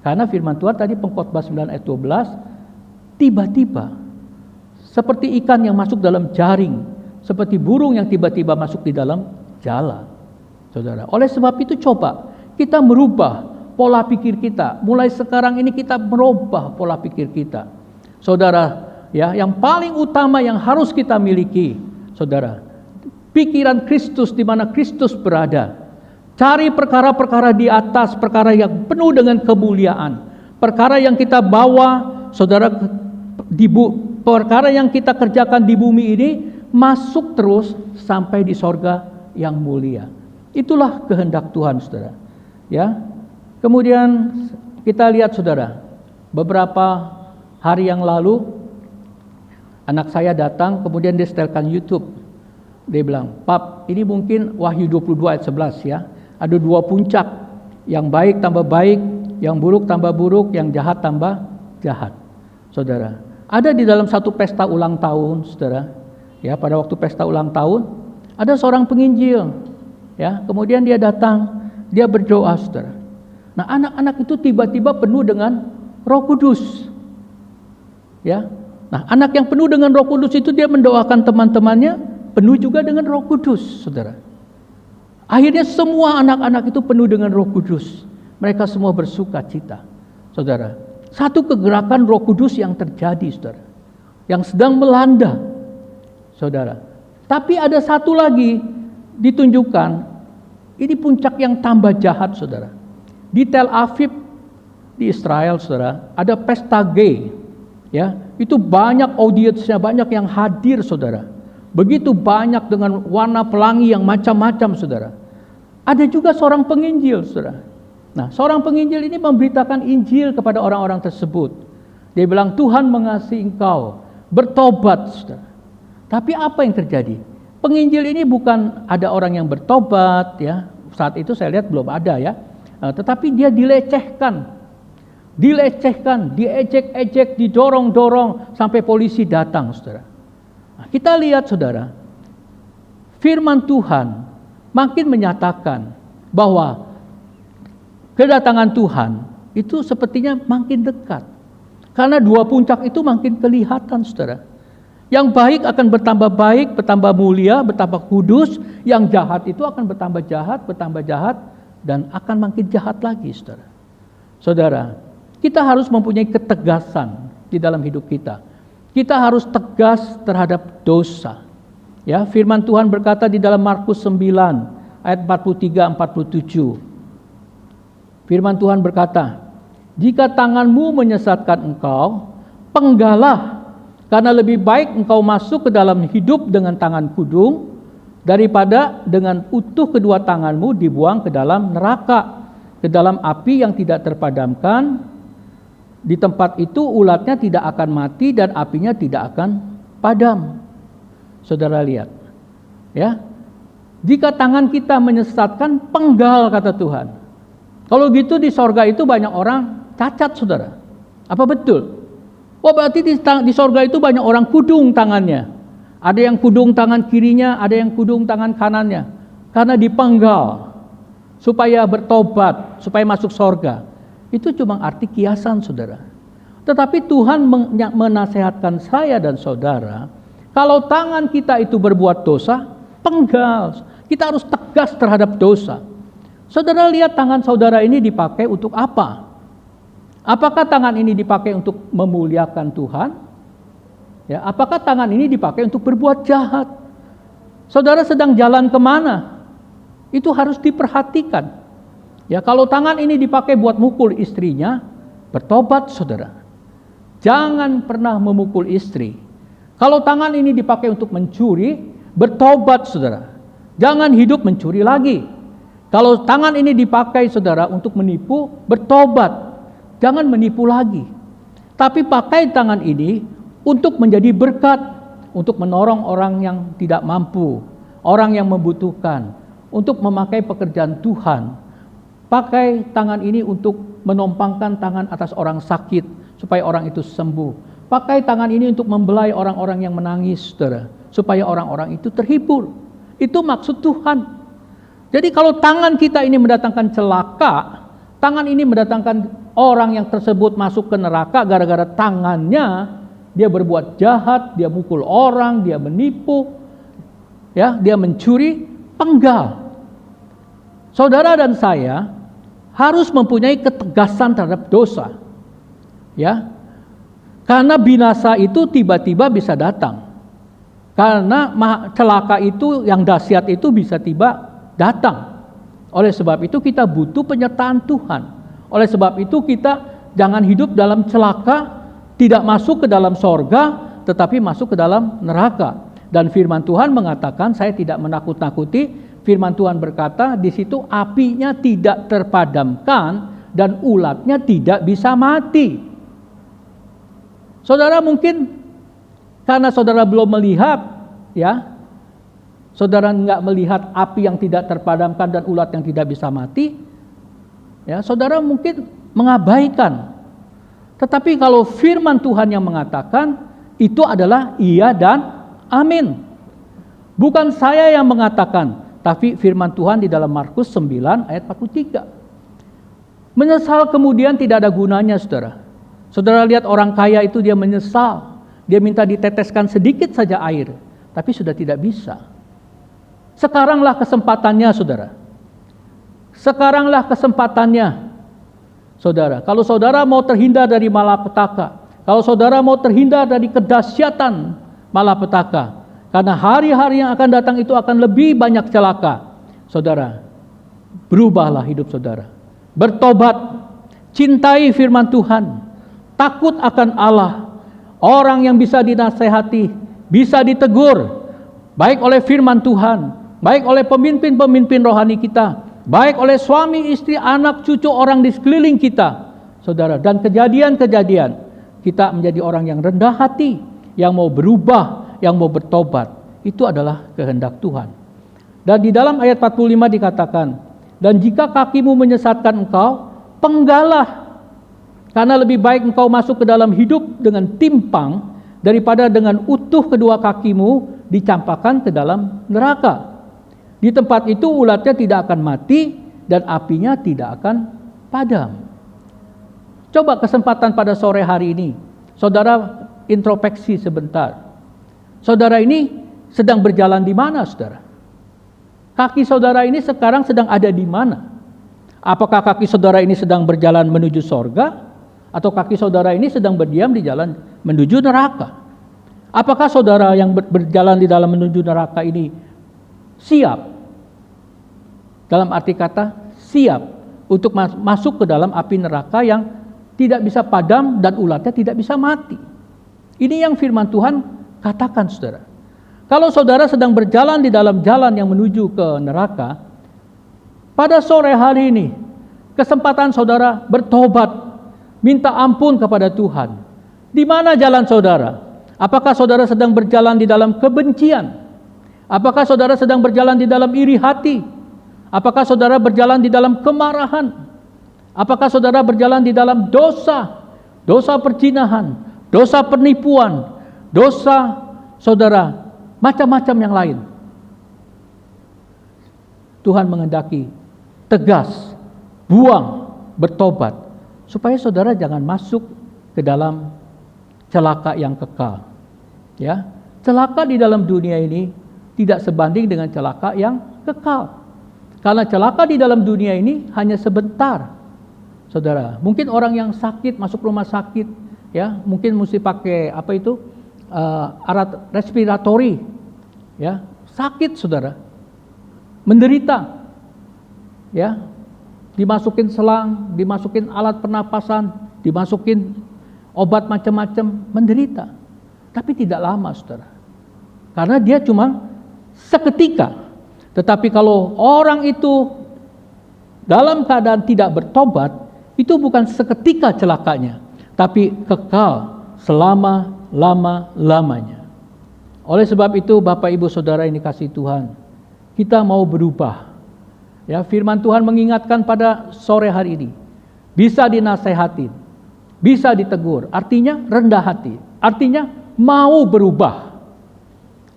Karena firman Tuhan tadi Pengkhotbah 9 ayat 12, tiba-tiba seperti ikan yang masuk dalam jaring, seperti burung yang tiba-tiba masuk di dalam jala. Saudara, oleh sebab itu coba kita merubah pola pikir kita. Mulai sekarang ini kita merubah pola pikir kita. Saudara, ya, yang paling utama yang harus kita miliki, saudara, pikiran Kristus di mana Kristus berada. Cari perkara-perkara di atas, perkara yang penuh dengan kemuliaan. Perkara yang kita bawa, saudara, perkara yang kita kerjakan di bumi ini masuk terus sampai di sorga yang mulia. Itulah kehendak Tuhan, saudara. Ya. Kemudian kita lihat, saudara, beberapa hari yang lalu anak saya datang, kemudian dia setelkan YouTube. Dia bilang, "Pap, ini mungkin Wahyu 22 ayat 11 ya. Ada dua puncak, yang baik tambah baik, yang buruk tambah buruk, yang jahat tambah jahat." Saudara, ada di dalam satu pesta ulang tahun, saudara. Ya, pada waktu pesta ulang tahun, ada seorang penginjil. Ya, kemudian dia datang, dia berdoa, saudara. Nah, anak-anak itu tiba-tiba penuh dengan Roh Kudus. Ya. Nah, anak yang penuh dengan Roh Kudus itu dia mendoakan teman-temannya penuh juga dengan Roh Kudus, saudara. Akhirnya semua anak-anak itu penuh dengan Roh Kudus. Mereka semua bersuka cita, saudara. Satu kegerakan Roh Kudus yang terjadi, saudara, yang sedang melanda, saudara. Tapi ada satu lagi ditunjukkan, ini puncak yang tambah jahat, saudara. Di Tel Aviv, di Israel, saudara, ada pesta gay. Ya, itu banyak audiensnya, banyak yang hadir, saudara. Begitu banyak dengan warna pelangi yang macam-macam, saudara. Ada juga seorang penginjil, saudara. Nah, seorang penginjil ini memberitakan Injil kepada orang-orang tersebut. Dia bilang, Tuhan mengasihi engkau, bertobat, saudara. Tapi apa yang terjadi? Penginjil ini bukan ada orang yang bertobat, ya. Saat itu saya lihat belum ada, ya. Tetapi dia dilecehkan, diejek-ejek, didorong-dorong sampai polisi datang, saudara. Nah, kita lihat, saudara, firman Tuhan makin menyatakan bahwa kedatangan Tuhan itu sepertinya makin dekat. Karena dua puncak itu makin kelihatan, saudara. Yang baik akan bertambah baik, bertambah mulia, bertambah kudus. Yang jahat itu akan bertambah jahat, dan akan makin jahat lagi, saudara. Saudara, kita harus mempunyai ketegasan di dalam hidup kita. Kita harus tegas terhadap dosa. Ya, firman Tuhan berkata di dalam Markus 9 ayat 43-47. Firman Tuhan berkata, "Jika tanganmu menyesatkan engkau, penggalah, karena lebih baik engkau masuk ke dalam hidup dengan tangan kudung daripada dengan utuh kedua tanganmu dibuang ke dalam neraka, ke dalam api yang tidak terpadamkan. Di tempat itu ulatnya tidak akan mati dan apinya tidak akan padam." Saudara lihat, ya. Jika tangan kita menyesatkan, penggal, kata Tuhan. Kalau gitu di sorga itu banyak orang cacat, saudara. Apa betul? Oh, berarti di sorga itu banyak orang kudung tangannya. Ada yang kudung tangan kirinya, ada yang kudung tangan kanannya. Karena dipenggal supaya bertobat, supaya masuk sorga. Itu cuma arti kiasan, saudara. Tetapi Tuhan menasehatkan saya dan saudara, kalau tangan kita itu berbuat dosa, penggal. Kita harus tegas terhadap dosa. Saudara lihat tangan saudara ini dipakai untuk apa? Apakah tangan ini dipakai untuk memuliakan Tuhan? Ya, apakah tangan ini dipakai untuk berbuat jahat? Saudara sedang jalan kemana? itu harus diperhatikan. Ya, kalau tangan ini dipakai buat mukul istrinya, bertobat saudara. Jangan pernah memukul istri. Kalau tangan ini dipakai untuk mencuri, bertobat saudara. Jangan hidup mencuri lagi. Kalau tangan ini dipakai saudara untuk menipu, bertobat. Jangan menipu lagi. Tapi pakai tangan ini untuk menjadi berkat, untuk menolong orang yang tidak mampu, orang yang membutuhkan, untuk memakai pekerjaan Tuhan. Pakai tangan ini untuk menompangkan tangan atas orang sakit supaya orang itu sembuh. Pakai tangan ini untuk membelai orang-orang yang menangis, saudara, supaya orang-orang itu terhibur. Itu maksud Tuhan. Jadi kalau tangan kita ini mendatangkan celaka, tangan ini mendatangkan orang yang tersebut masuk ke neraka gara-gara tangannya, dia berbuat jahat, dia mukul orang, dia menipu, ya, dia mencuri, penggal. Saudara dan saya harus mempunyai ketegasan terhadap dosa. Ya. Karena binasa itu tiba-tiba bisa datang. Karena celaka itu yang dahsyat itu bisa tiba datang. Oleh sebab itu kita butuh penyertaan Tuhan. Oleh sebab itu kita jangan hidup dalam celaka, tidak masuk ke dalam sorga, tetapi masuk ke dalam neraka. Dan firman Tuhan mengatakan, saya tidak menakut-nakuti. Firman Tuhan berkata, di situ apinya tidak terpadamkan dan ulatnya tidak bisa mati. Saudara mungkin karena saudara belum melihat, ya, saudara nggak melihat api yang tidak terpadamkan dan ulat yang tidak bisa mati, ya, saudara mungkin mengabaikan. Tetapi kalau firman Tuhan yang mengatakan, itu adalah iya dan amin. Bukan saya yang mengatakan, tapi firman Tuhan di dalam Markus 9 ayat 43. Menyesal kemudian tidak ada gunanya, saudara. Saudara lihat orang kaya itu dia menyesal. Dia minta diteteskan sedikit saja air, tapi sudah tidak bisa. Sekaranglah kesempatannya, saudara. Sekaranglah kesempatannya, saudara. Kalau saudara mau terhindar dari malapetaka, kalau saudara mau terhindar dari kedahsyatan malapetaka, karena hari-hari yang akan datang itu akan lebih banyak celaka. Saudara, berubahlah hidup saudara. Bertobat, cintai firman Tuhan, takut akan Allah. Orang yang bisa dinasehati, bisa ditegur, baik oleh firman Tuhan, baik oleh pemimpin-pemimpin rohani kita, baik oleh suami, istri, anak, cucu, orang di sekeliling kita. Saudara, dan kejadian-kejadian, kita menjadi orang yang rendah hati, yang mau berubah, yang mau bertobat. Itu adalah kehendak Tuhan. Dan di dalam ayat 45 dikatakan, dan jika kakimu menyesatkan engkau, penggalah, karena lebih baik engkau masuk ke dalam hidup dengan timpang daripada dengan utuh kedua kakimu dicampakkan ke dalam neraka. Di tempat itu ulatnya tidak akan mati dan apinya tidak akan padam. Coba kesempatan pada sore hari ini, saudara introspeksi sebentar. Saudara ini sedang berjalan di mana, saudara? Kaki saudara ini sekarang sedang ada di mana? Apakah kaki saudara ini sedang berjalan menuju sorga? Atau kaki saudara ini sedang berdiam di jalan menuju neraka? Apakah saudara yang berjalan di dalam menuju neraka ini siap? Dalam arti kata siap untuk masuk ke dalam api neraka yang tidak bisa padam dan ulatnya tidak bisa mati. Ini yang firman Tuhan katakan, saudara. Kalau saudara sedang berjalan di dalam jalan yang menuju ke neraka, pada sore hari ini, kesempatan saudara bertobat, minta ampun kepada Tuhan. Di mana jalan saudara? Apakah saudara sedang berjalan di dalam kebencian? Apakah saudara sedang berjalan di dalam iri hati? Apakah saudara berjalan di dalam kemarahan? Apakah saudara berjalan di dalam dosa? Dosa perzinahan, dosa penipuan, dosa saudara, macam-macam yang lain. Tuhan menghendaki tegas, buang, bertobat, supaya saudara jangan masuk ke dalam celaka yang kekal. Ya, celaka di dalam dunia ini tidak sebanding dengan celaka yang kekal. Karena celaka di dalam dunia ini hanya sebentar. Saudara, mungkin orang yang sakit masuk rumah sakit, ya, mungkin mesti pakai alat respiratori, ya, sakit saudara, menderita, ya, dimasukin selang, dimasukin alat pernapasan, dimasukin obat macam-macam, menderita. Tapi tidak lama, saudara. Karena dia cuma seketika. Tetapi kalau orang itu dalam keadaan tidak bertobat, itu bukan seketika celakanya, tapi kekal selama-lama-lamanya. Oleh sebab itu, Bapak Ibu Saudara yang dikasihi Tuhan, kita mau berubah. Ya, firman Tuhan mengingatkan pada sore hari ini, bisa dinasehatin, bisa ditegur, artinya rendah hati, artinya mau berubah.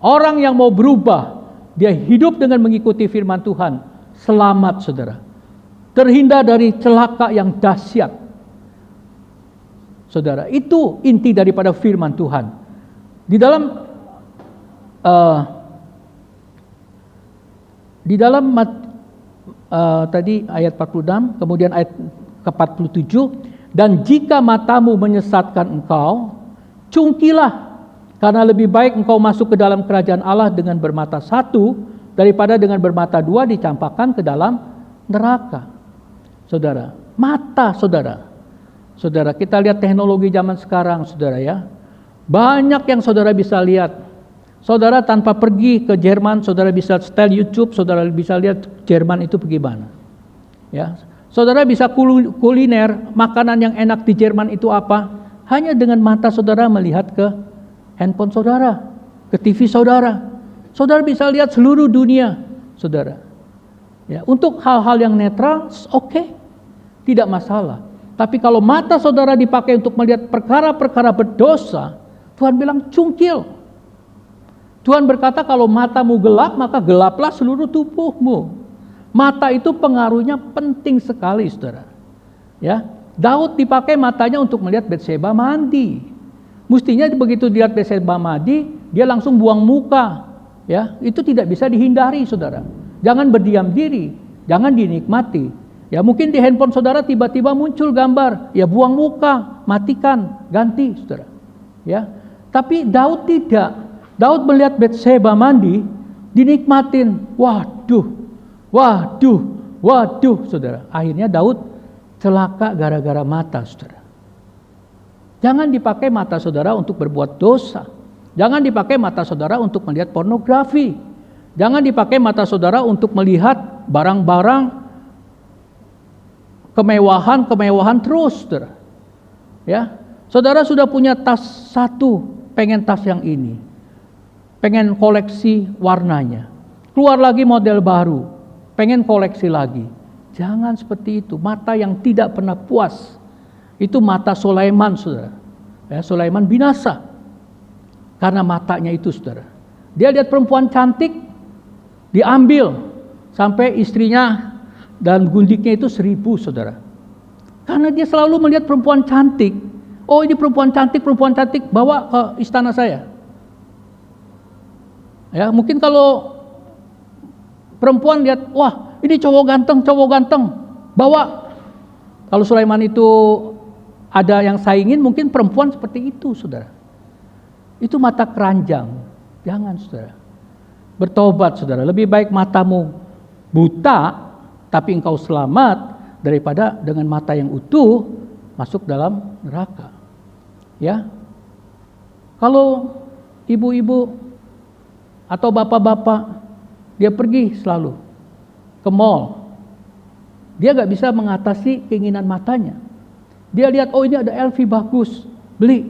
Orang yang mau berubah, dia hidup dengan mengikuti firman Tuhan, selamat, saudara. Terhindar dari celaka yang dahsyat. Saudara, itu inti daripada firman Tuhan. Di dalam tadi ayat 46, kemudian ayat ke-47, dan jika matamu menyesatkan engkau, cungkilah, karena lebih baik engkau masuk ke dalam kerajaan Allah dengan bermata satu daripada dengan bermata dua dicampakkan ke dalam neraka. Saudara, mata saudara. Saudara, kita lihat teknologi zaman sekarang, saudara ya. Banyak yang saudara bisa lihat. Saudara tanpa pergi ke Jerman, saudara bisa setel YouTube, saudara bisa lihat Jerman itu bagaimana. Ya. Saudara bisa kuliner, makanan yang enak di Jerman itu apa? Hanya dengan mata saudara melihat ke handphone saudara, ke TV saudara. Saudara bisa lihat seluruh dunia, saudara. Ya, untuk hal-hal yang netral, oke. Tidak masalah. Tapi kalau mata saudara dipakai untuk melihat perkara-perkara berdosa, Tuhan bilang cungkil. Tuhan berkata kalau matamu gelap, maka gelaplah seluruh tubuhmu. Mata itu pengaruhnya penting sekali, saudara. Ya, Daud dipakai matanya untuk melihat Batseba mandi. Mestinya begitu lihat Batseba mandi, dia langsung buang muka. Ya, itu tidak bisa dihindari, saudara. Jangan berdiam diri, jangan dinikmati. Ya, mungkin di handphone saudara tiba-tiba muncul gambar, ya buang muka, matikan, ganti, saudara. Ya, tapi Daud tidak. Daud melihat Batseba mandi, dinikmatin. Waduh, saudara. Akhirnya Daud celaka gara-gara mata, saudara. Jangan dipakai mata saudara untuk berbuat dosa. Jangan dipakai mata saudara untuk melihat pornografi. Jangan dipakai mata saudara untuk melihat barang-barang kemewahan terus, saudara. Ya, saudara sudah punya tas satu, pengen tas yang ini, pengen koleksi warnanya, keluar lagi model baru, pengen koleksi lagi. Jangan seperti itu. Mata yang tidak pernah puas, itu mata Sulaiman, saudara. Ya, Sulaiman binasa karena matanya itu, saudara. Dia lihat perempuan cantik, diambil sampai istrinya dan gundiknya itu 1000, saudara. Karena dia selalu melihat perempuan cantik. Oh, ini perempuan cantik, bawa ke istana saya. Ya, mungkin kalau perempuan lihat, wah, ini cowok ganteng, bawa. Kalau Sulaiman itu ada yang saingin, mungkin perempuan seperti itu, saudara. Itu mata keranjang. Jangan, saudara. Bertobat, saudara. Lebih baik matamu buta tapi engkau selamat daripada dengan mata yang utuh masuk dalam neraka. Ya. Kalau ibu-ibu atau bapak-bapak dia pergi selalu ke mall, dia gak bisa mengatasi keinginan matanya. Dia lihat, oh ini ada LV bagus, beli.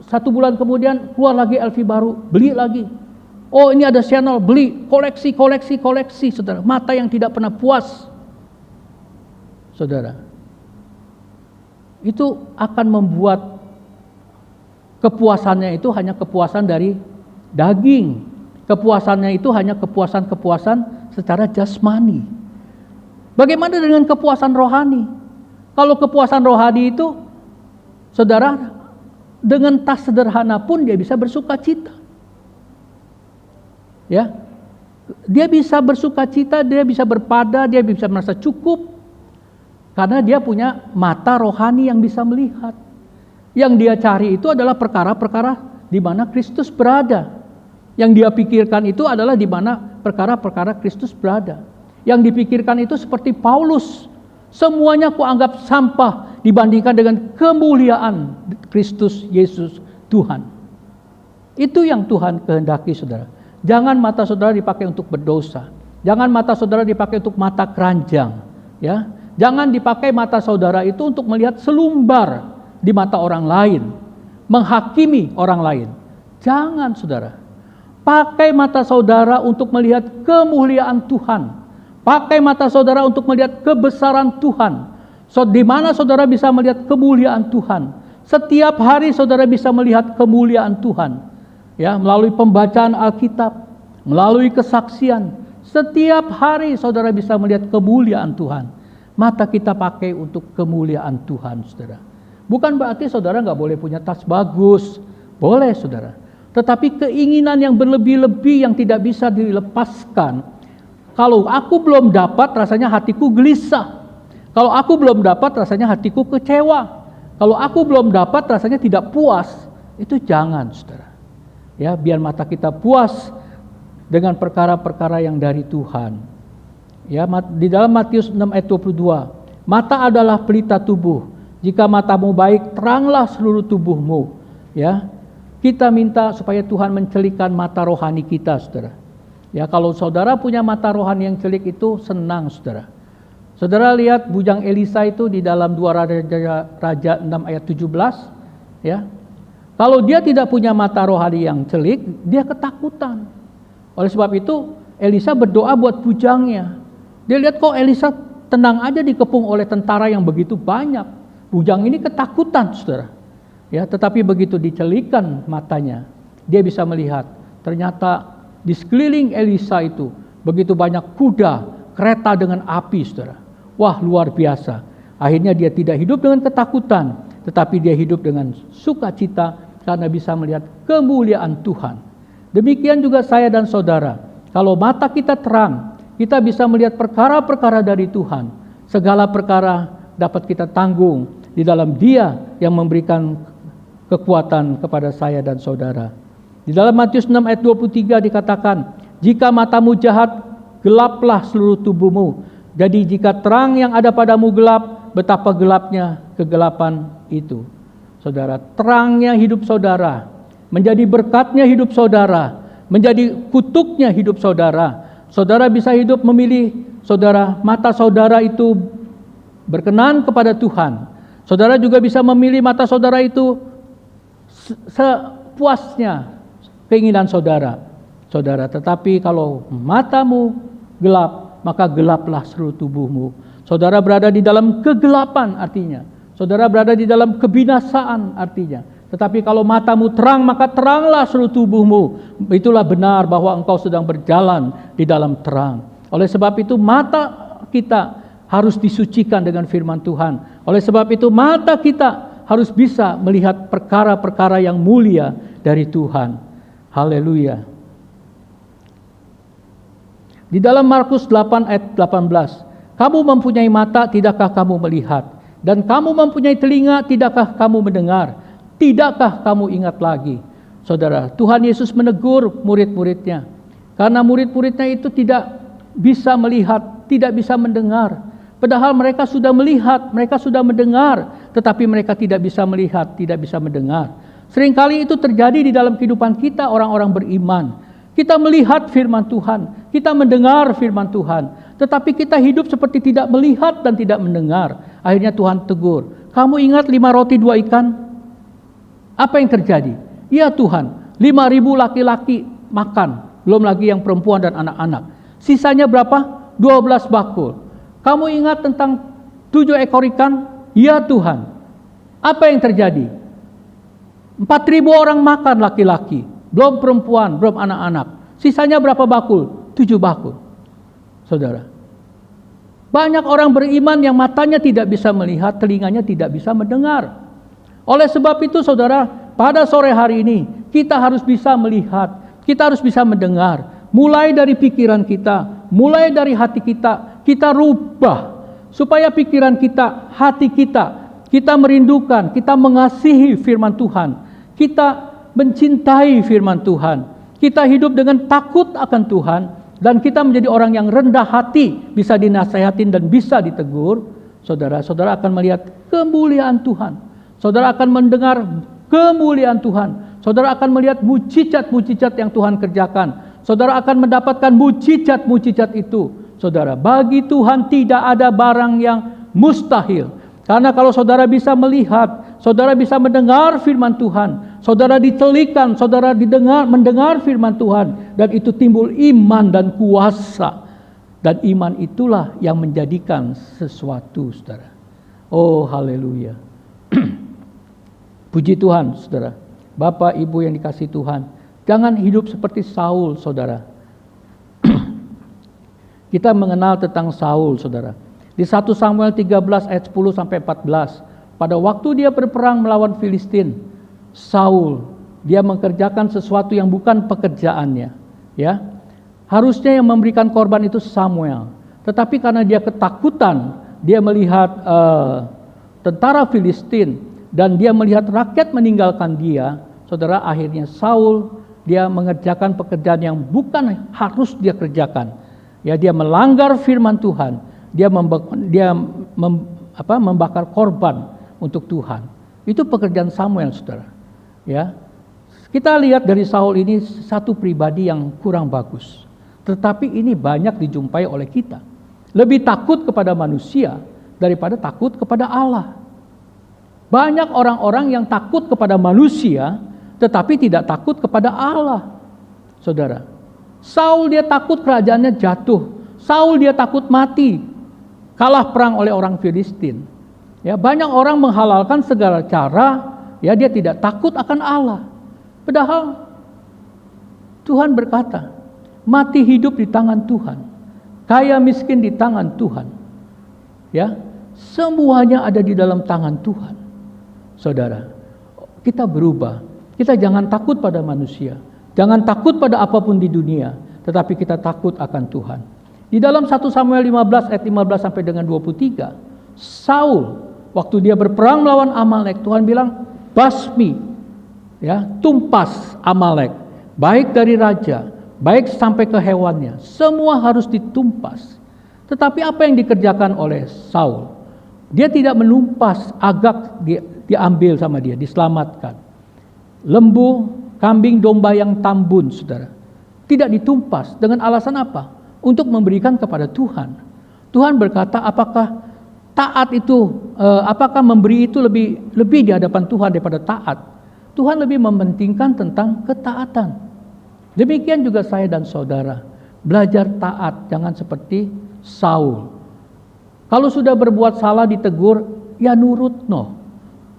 1 bulan kemudian keluar lagi LV baru, beli lagi. Oh ini ada Chanel, beli, koleksi, saudara. Mata yang tidak pernah puas, saudara. Itu akan membuat kepuasannya itu hanya kepuasan dari daging. Kepuasannya itu hanya kepuasan secara jasmani. Bagaimana dengan kepuasan rohani? Kalau kepuasan rohani itu, saudara, dengan tas sederhana pun dia bisa bersuka cita. Ya, dia bisa bersuka cita, dia bisa berpada, dia bisa merasa cukup karena dia punya mata rohani yang bisa melihat. Yang dia cari itu adalah perkara-perkara di mana Kristus berada. Yang dia pikirkan itu adalah di mana perkara-perkara Kristus berada. Yang dipikirkan itu seperti Paulus. Semuanya kuanggap sampah dibandingkan dengan kemuliaan Kristus Yesus Tuhan. Itu yang Tuhan kehendaki, saudara. Jangan mata saudara dipakai untuk berdosa. Jangan mata saudara dipakai untuk mata keranjang. Ya, jangan dipakai mata saudara itu untuk melihat selumbar di mata orang lain, menghakimi orang lain. Jangan, saudara. Pakai mata saudara untuk melihat kemuliaan Tuhan. Pakai mata saudara untuk melihat kebesaran Tuhan. Di mana saudara bisa melihat kemuliaan Tuhan? Setiap hari saudara bisa melihat kemuliaan Tuhan. Ya, melalui pembacaan Alkitab, melalui kesaksian. Setiap hari saudara bisa melihat kemuliaan Tuhan. Mata kita pakai untuk kemuliaan Tuhan, saudara. Bukan berarti saudara nggak boleh punya tas bagus. Boleh, saudara. Tetapi keinginan yang berlebih-lebih yang tidak bisa dilepaskan. Kalau aku belum dapat, rasanya hatiku gelisah. Kalau aku belum dapat, rasanya hatiku kecewa. Kalau aku belum dapat, rasanya tidak puas. Itu jangan, saudara. Ya, biar mata kita puas dengan perkara-perkara yang dari Tuhan. Ya, di dalam Matius 6 ayat 22, mata adalah pelita tubuh. Jika matamu baik, teranglah seluruh tubuhmu. Ya, kita minta supaya Tuhan mencelikan mata rohani kita, saudara. Ya, kalau saudara punya mata rohani yang celik itu senang, saudara. Saudara lihat bujang Elisa itu di dalam 2 Raja 6 ayat 17, ya. Kalau dia tidak punya mata rohani yang celik, dia ketakutan. Oleh sebab itu, Elisa berdoa buat bujangnya. Dia lihat kok Elisa tenang aja dikepung oleh tentara yang begitu banyak. Bujang ini ketakutan, saudara. Ya, tetapi begitu dicelikan matanya, dia bisa melihat. Ternyata di sekeliling Elisa itu begitu banyak kuda, kereta dengan api, saudara. Wah, luar biasa. Akhirnya dia tidak hidup dengan ketakutan, tetapi dia hidup dengan sukacita karena bisa melihat kemuliaan Tuhan. Demikian juga saya dan saudara. Kalau mata kita terang, kita bisa melihat perkara-perkara dari Tuhan. Segala perkara dapat kita tanggung di dalam Dia yang memberikan kekuatan kepada saya dan saudara. Di dalam Matius 6 ayat 23 dikatakan, jika matamu jahat, gelaplah seluruh tubuhmu. Jadi jika terang yang ada padamu gelap, betapa gelapnya kegelapan itu. Saudara, terangnya hidup saudara, menjadi berkatnya hidup saudara, menjadi kutuknya hidup saudara. Saudara bisa hidup memilih, saudara, mata saudara itu berkenan kepada Tuhan. Saudara juga bisa memilih mata saudara itu sepuasnya keinginan saudara. Saudara, tetapi kalau matamu gelap, maka gelaplah seluruh tubuhmu. Saudara berada di dalam kegelapan artinya. Saudara berada di dalam kebinasaan artinya. Tetapi kalau matamu terang, maka teranglah seluruh tubuhmu. Itulah benar bahwa engkau sedang berjalan di dalam terang. Oleh sebab itu mata kita harus disucikan dengan firman Tuhan. Oleh sebab itu mata kita harus bisa melihat perkara-perkara yang mulia dari Tuhan. Haleluya. Di dalam Markus 8 ayat 18, kamu mempunyai mata, tidakkah kamu melihat? Dan kamu mempunyai telinga, tidakkah kamu mendengar? Tidakkah kamu ingat lagi? Saudara, Tuhan Yesus menegur murid-muridnya. Karena murid-muridnya itu tidak bisa melihat, tidak bisa mendengar. Padahal mereka sudah melihat, mereka sudah mendengar, tetapi mereka tidak bisa melihat, tidak bisa mendengar. Seringkali itu terjadi di dalam kehidupan kita orang-orang beriman. Kita melihat firman Tuhan, kita mendengar firman Tuhan, tetapi kita hidup seperti tidak melihat dan tidak mendengar. Akhirnya Tuhan tegur, kamu ingat 5 roti 2 ikan? Apa yang terjadi? Ya Tuhan, 5.000 laki-laki makan, belum lagi yang perempuan dan anak-anak. Sisanya berapa? 12 bakul. Kamu ingat tentang 7 ekor ikan? Ya Tuhan. Apa yang terjadi? 4.000 orang makan laki-laki, belum perempuan, belum anak-anak. Sisanya berapa bakul? 7 bakul. Saudara, banyak orang beriman yang matanya tidak bisa melihat, telinganya tidak bisa mendengar. Oleh sebab itu saudara, pada sore hari ini kita harus bisa melihat, kita harus bisa mendengar. Mulai dari pikiran kita, mulai dari hati kita, kita rubah. Supaya pikiran kita, hati kita merindukan, kita mengasihi firman Tuhan. Kita mencintai firman Tuhan. Kita hidup dengan takut akan Tuhan. dan kita menjadi orang yang rendah hati, bisa dinasihatin dan bisa ditegur, saudara akan melihat kemuliaan Tuhan. Saudara akan mendengar kemuliaan Tuhan. Saudara akan melihat mujizat-mujizat yang Tuhan kerjakan. Saudara akan mendapatkan mujizat-mujizat itu. Saudara, bagi Tuhan tidak ada barang yang mustahil. Karena kalau saudara bisa melihat, saudara bisa mendengar firman Tuhan, saudara ditelikan, saudara mendengar firman Tuhan, dan itu timbul iman dan kuasa. Dan iman itulah yang menjadikan sesuatu, saudara. Oh, haleluya. Puji Tuhan, saudara. Bapak, Ibu yang dikasihi Tuhan, jangan hidup seperti Saul, saudara. Kita mengenal tentang Saul, saudara. Di 1 Samuel 13 ayat 10 sampai 14, pada waktu dia berperang melawan Filistin, Saul, dia mengerjakan sesuatu yang bukan pekerjaannya, ya. Harusnya yang memberikan korban itu Samuel, tetapi karena dia ketakutan, dia melihat tentara Filistin dan dia melihat rakyat meninggalkan dia, saudara, akhirnya Saul dia mengerjakan pekerjaan yang bukan harus dia kerjakan. Ya, dia melanggar firman Tuhan, dia membakar korban untuk Tuhan. Itu pekerjaan Samuel, saudara. Ya, kita lihat dari Saul ini satu pribadi yang kurang bagus, tetapi ini banyak dijumpai oleh kita. Lebih takut kepada manusia daripada takut kepada Allah. Banyak orang-orang yang takut kepada manusia, tetapi tidak takut kepada Allah. Saudara, Saul dia takut kerajaannya jatuh. Saul dia takut mati, kalah perang oleh orang Filistin. Ya, banyak orang menghalalkan segala cara, ya, dia tidak takut akan Allah. Padahal Tuhan berkata, mati hidup di tangan Tuhan, kaya miskin di tangan Tuhan. Ya, semuanya ada di dalam tangan Tuhan. Saudara, kita berubah. Kita jangan takut pada manusia, jangan takut pada apapun di dunia, tetapi kita takut akan Tuhan. Di dalam 1 Samuel 15 ayat 15 sampai dengan 23, Saul waktu dia berperang melawan Amalek, Tuhan bilang basmi, ya, tumpas Amalek, baik dari raja, baik sampai ke hewannya, semua harus ditumpas. Tetapi apa yang dikerjakan oleh Saul? Dia tidak menumpas Agag, diambil sama dia, diselamatkan. Lembu, kambing, domba yang tambun, saudara, tidak ditumpas. Dengan alasan apa? Untuk memberikan kepada Tuhan. Tuhan berkata, apakah taat itu, apakah memberi itu lebih di hadapan Tuhan daripada taat? Tuhan lebih mementingkan tentang ketaatan. Demikian juga saya dan saudara, belajar taat, jangan seperti Saul. Kalau sudah berbuat salah ditegur, ya nurut,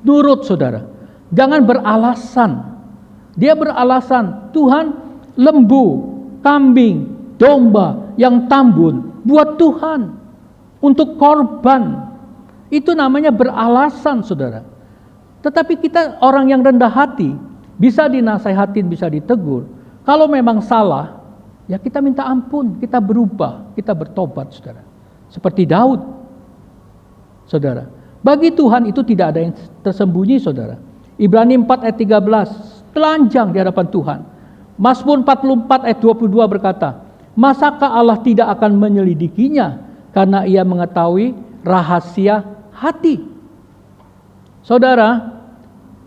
nurut, saudara. Jangan beralasan. Dia beralasan, Tuhan, lembu, kambing, domba yang tambun buat Tuhan untuk korban. Itu namanya beralasan, saudara. Tetapi kita orang yang rendah hati, bisa dinasehatin, bisa ditegur. Kalau memang salah, ya kita minta ampun, kita berubah, kita bertobat, saudara. Seperti Daud, saudara. Bagi Tuhan itu tidak ada yang tersembunyi, saudara. Ibrani 4 ayat 13, telanjang di hadapan Tuhan. Mazmur 44 ayat 22 berkata, masakah Allah tidak akan menyelidikinya karena ia mengetahui rahasia hati. Saudara,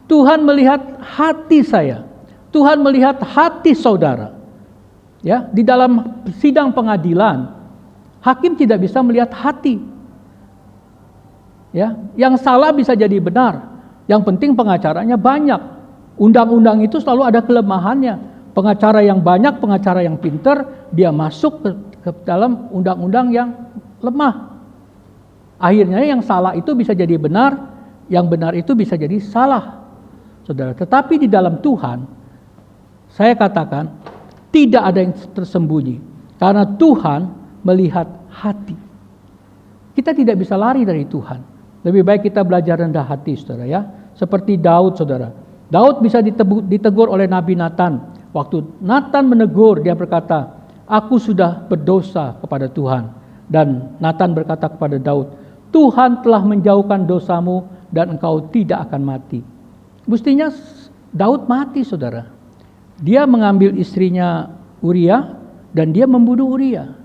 Tuhan melihat hati saya. Tuhan melihat hati saudara. Ya, di dalam sidang pengadilan, hakim tidak bisa melihat hati. Ya, yang salah bisa jadi benar. Yang penting pengacaranya banyak. Undang-undang itu selalu ada kelemahannya. Pengacara yang banyak, pengacara yang pintar, dia masuk ke dalam undang-undang yang lemah. Akhirnya yang salah itu bisa jadi benar, yang benar itu bisa jadi salah. Saudara, tetapi di dalam Tuhan, saya katakan, tidak ada yang tersembunyi. Karena Tuhan melihat hati. Kita tidak bisa lari dari Tuhan. Lebih baik kita belajar rendah hati, saudara, ya. Seperti Daud, saudara. Daud bisa ditegur oleh Nabi Nathan. Waktu Nathan menegur, dia berkata, aku sudah berdosa kepada Tuhan. Dan Nathan berkata kepada Daud, Tuhan telah menjauhkan dosamu dan engkau tidak akan mati. Mestinya Daud mati, saudara. Dia mengambil istrinya Uria, dan dia membunuh Uria.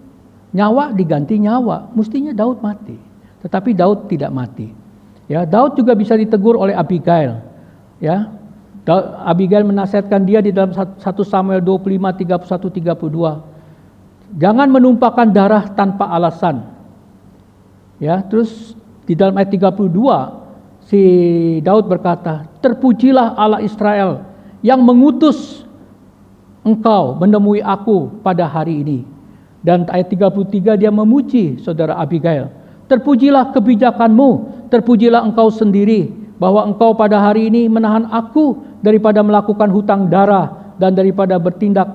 Nyawa diganti nyawa, mestinya Daud mati. Tetapi Daud tidak mati. Ya, Daud juga bisa ditegur oleh Abigail. Ya, Abigail menasihatkan dia di dalam 1 Samuel 25, 31, 32. Jangan menumpahkan darah tanpa alasan. Ya, terus di dalam ayat 32 si Daud berkata, terpujilah Allah Israel yang mengutus engkau menemui aku pada hari ini. Dan ayat 33 dia memuji saudara Abigail. Terpujilah kebijakanmu, terpujilah engkau sendiri, bahwa engkau pada hari ini menahan aku daripada melakukan hutang darah dan daripada bertindak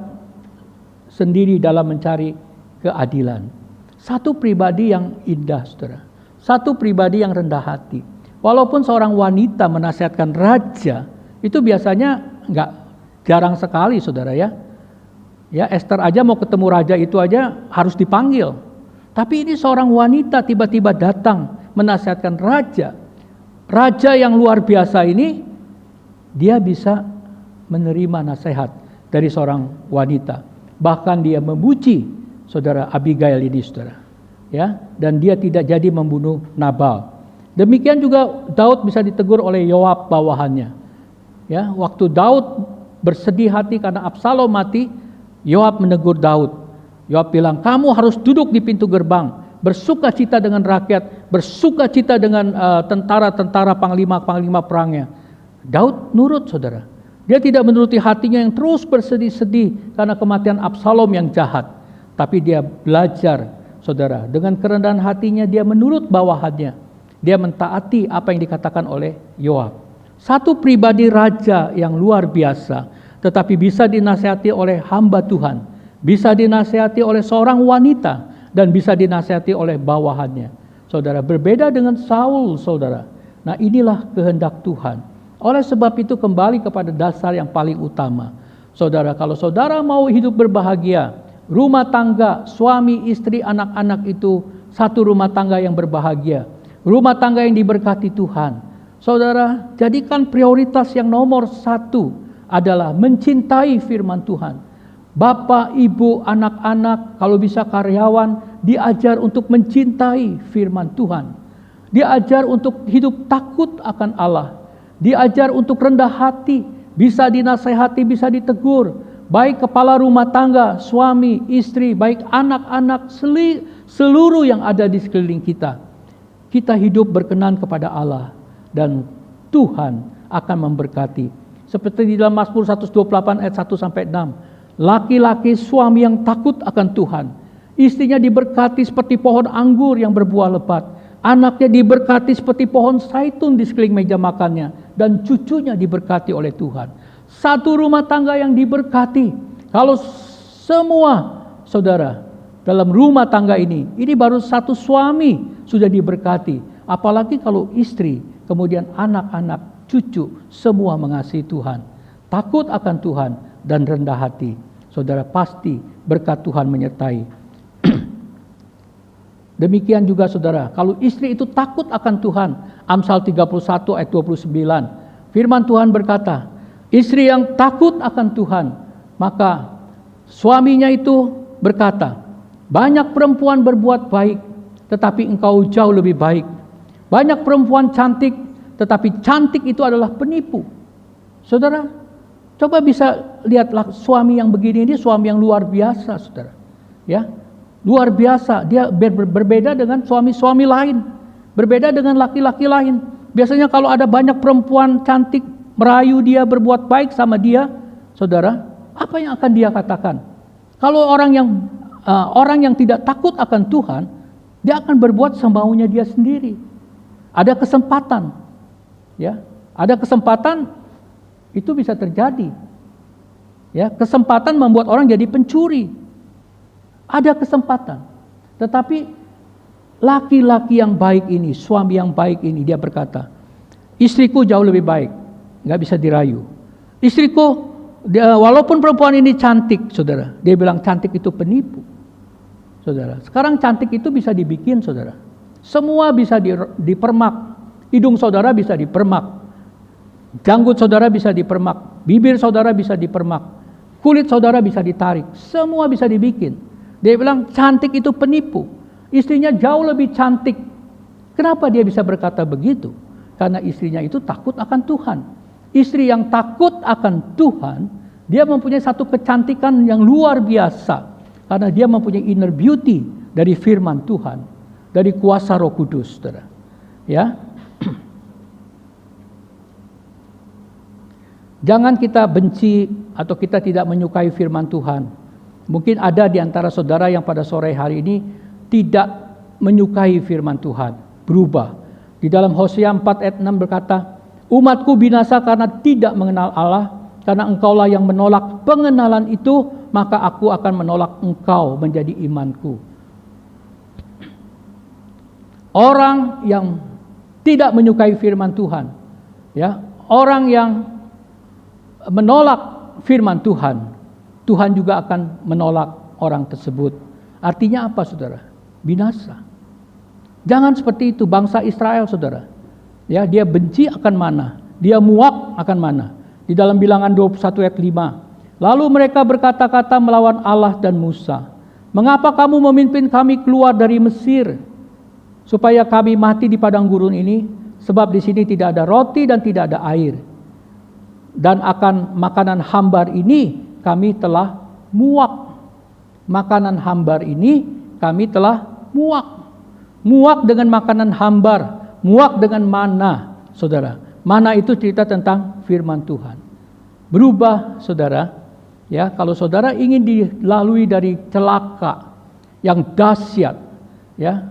sendiri dalam mencari keadilan. Satu pribadi yang indah, saudara. Satu pribadi yang rendah hati. Walaupun seorang wanita menasihatkan raja, itu biasanya jarang sekali, saudara ya. Ya, Esther aja mau ketemu raja itu aja harus dipanggil. Tapi ini seorang wanita tiba-tiba datang menasihatkan raja. Raja yang luar biasa ini, dia bisa menerima nasihat dari seorang wanita. Bahkan dia memuji saudara Abigail ini, saudara. Ya, dan dia tidak jadi membunuh Nabal. Demikian juga Daud bisa ditegur oleh Yoab bawahannya. Ya, waktu Daud bersedih hati karena Absalom mati, Yoab menegur Daud. Yoab bilang, kamu harus duduk di pintu gerbang, bersukacita dengan rakyat, bersukacita dengan tentara-tentara, panglima-panglima perangnya. Daud nurut, saudara. Dia tidak menuruti hatinya yang terus bersedih-sedih karena kematian Absalom yang jahat. Tapi dia belajar, saudara, dengan kerendahan hatinya dia menurut bawahannya. Dia mentaati apa yang dikatakan oleh Yoab. Satu pribadi raja yang luar biasa, tetapi bisa dinasihati oleh hamba Tuhan, bisa dinasihati oleh seorang wanita, dan bisa dinasihati oleh bawahannya. Saudara, berbeda dengan Saul, saudara. Nah, inilah kehendak Tuhan. Oleh sebab itu kembali kepada dasar yang paling utama. Saudara, kalau saudara mau hidup berbahagia, rumah tangga, suami, istri, anak-anak itu satu rumah tangga yang berbahagia. Rumah tangga yang diberkati Tuhan. Saudara, jadikan prioritas yang nomor 1 adalah mencintai firman Tuhan. Bapak, ibu, anak-anak, kalau bisa karyawan, diajar untuk mencintai firman Tuhan. Diajar untuk hidup takut akan Allah. Diajar untuk rendah hati, bisa dinasehati, bisa ditegur. Baik kepala rumah tangga, suami, istri, baik anak-anak, seluruh yang ada di sekeliling kita. Kita hidup berkenan kepada Allah dan Tuhan akan memberkati. Seperti di dalam Mazmur 128 ayat 1 sampai 6. Laki-laki suami yang takut akan Tuhan, istrinya diberkati seperti pohon anggur yang berbuah lebat. Anaknya diberkati seperti pohon zaitun di sekeliling meja makannya, dan cucunya diberkati oleh Tuhan. Satu rumah tangga yang diberkati. Kalau semua saudara dalam rumah tangga ini baru satu suami sudah diberkati. Apalagi kalau istri, kemudian anak-anak, cucu, semua mengasihi Tuhan. Takut akan Tuhan dan rendah hati. Saudara, pasti berkat Tuhan menyertai. Demikian juga saudara, kalau istri itu takut akan Tuhan. Amsal 31 ayat 29. Firman Tuhan berkata, istri yang takut akan Tuhan, maka suaminya itu berkata, banyak perempuan berbuat baik, tetapi engkau jauh lebih baik. Banyak perempuan cantik, tetapi cantik itu adalah penipu. Saudara, coba bisa lihatlah suami yang begini, ini suami yang luar biasa, saudara. Ya, luar biasa. Dia berbeda dengan suami-suami lain, berbeda dengan laki-laki lain. Biasanya kalau ada banyak perempuan cantik merayu dia, berbuat baik sama dia, saudara, apa yang akan dia katakan? Kalau orang yang tidak takut akan Tuhan, dia akan berbuat semaunya dia sendiri. Ada kesempatan, ya, ada kesempatan itu bisa terjadi. Ya, kesempatan membuat orang jadi pencuri. Ada kesempatan. Tetapi laki-laki yang baik ini, suami yang baik ini, dia berkata, istriku jauh lebih baik, nggak bisa dirayu. Istriku, walaupun perempuan ini cantik, saudara, dia bilang cantik itu penipu. Saudara, sekarang cantik itu bisa dibikin, saudara. Semua bisa dipermak. Hidung saudara bisa dipermak. Janggut saudara bisa dipermak. Bibir saudara bisa dipermak. kulit saudara bisa ditarik, semua bisa dibikin. Dia bilang cantik itu penipu. Istrinya jauh lebih cantik. Kenapa dia bisa berkata begitu? Karena istrinya itu takut akan Tuhan. Istri yang takut akan Tuhan, dia mempunyai satu kecantikan yang luar biasa. Karena dia mempunyai inner beauty dari firman Tuhan, dari kuasa Roh Kudus, saudara. Ya. Jangan kita benci atau kita tidak menyukai firman Tuhan. Mungkin ada di antara saudara yang pada sore hari ini tidak menyukai firman Tuhan, berubah. Di dalam Hosea 4 ayat 6 berkata, umatku binasa karena tidak mengenal Allah, karena engkaulah yang menolak pengenalan itu, maka aku akan menolak engkau menjadi imanku. Orang yang tidak menyukai firman Tuhan, ya, orang yang menolak firman Tuhan, Tuhan juga akan menolak orang tersebut. Artinya apa, saudara? Binasa. Jangan seperti itu bangsa Israel, saudara. Ya, dia benci akan mana, dia muak akan mana. Di dalam Bilangan 21 ayat 5. Lalu mereka berkata-kata melawan Allah dan Musa. Mengapa kamu memimpin kami keluar dari Mesir, supaya kami mati di padang gurun ini? Sebab di sini tidak ada roti dan tidak ada air. Dan akan makanan hambar ini kami telah muak. Makanan hambar ini kami telah muak. Muak dengan makanan hambar, muak dengan mana, saudara. Mana itu cerita tentang firman Tuhan. Berubah, saudara. Ya, kalau saudara ingin dilalui dari celaka yang dahsyat, ya,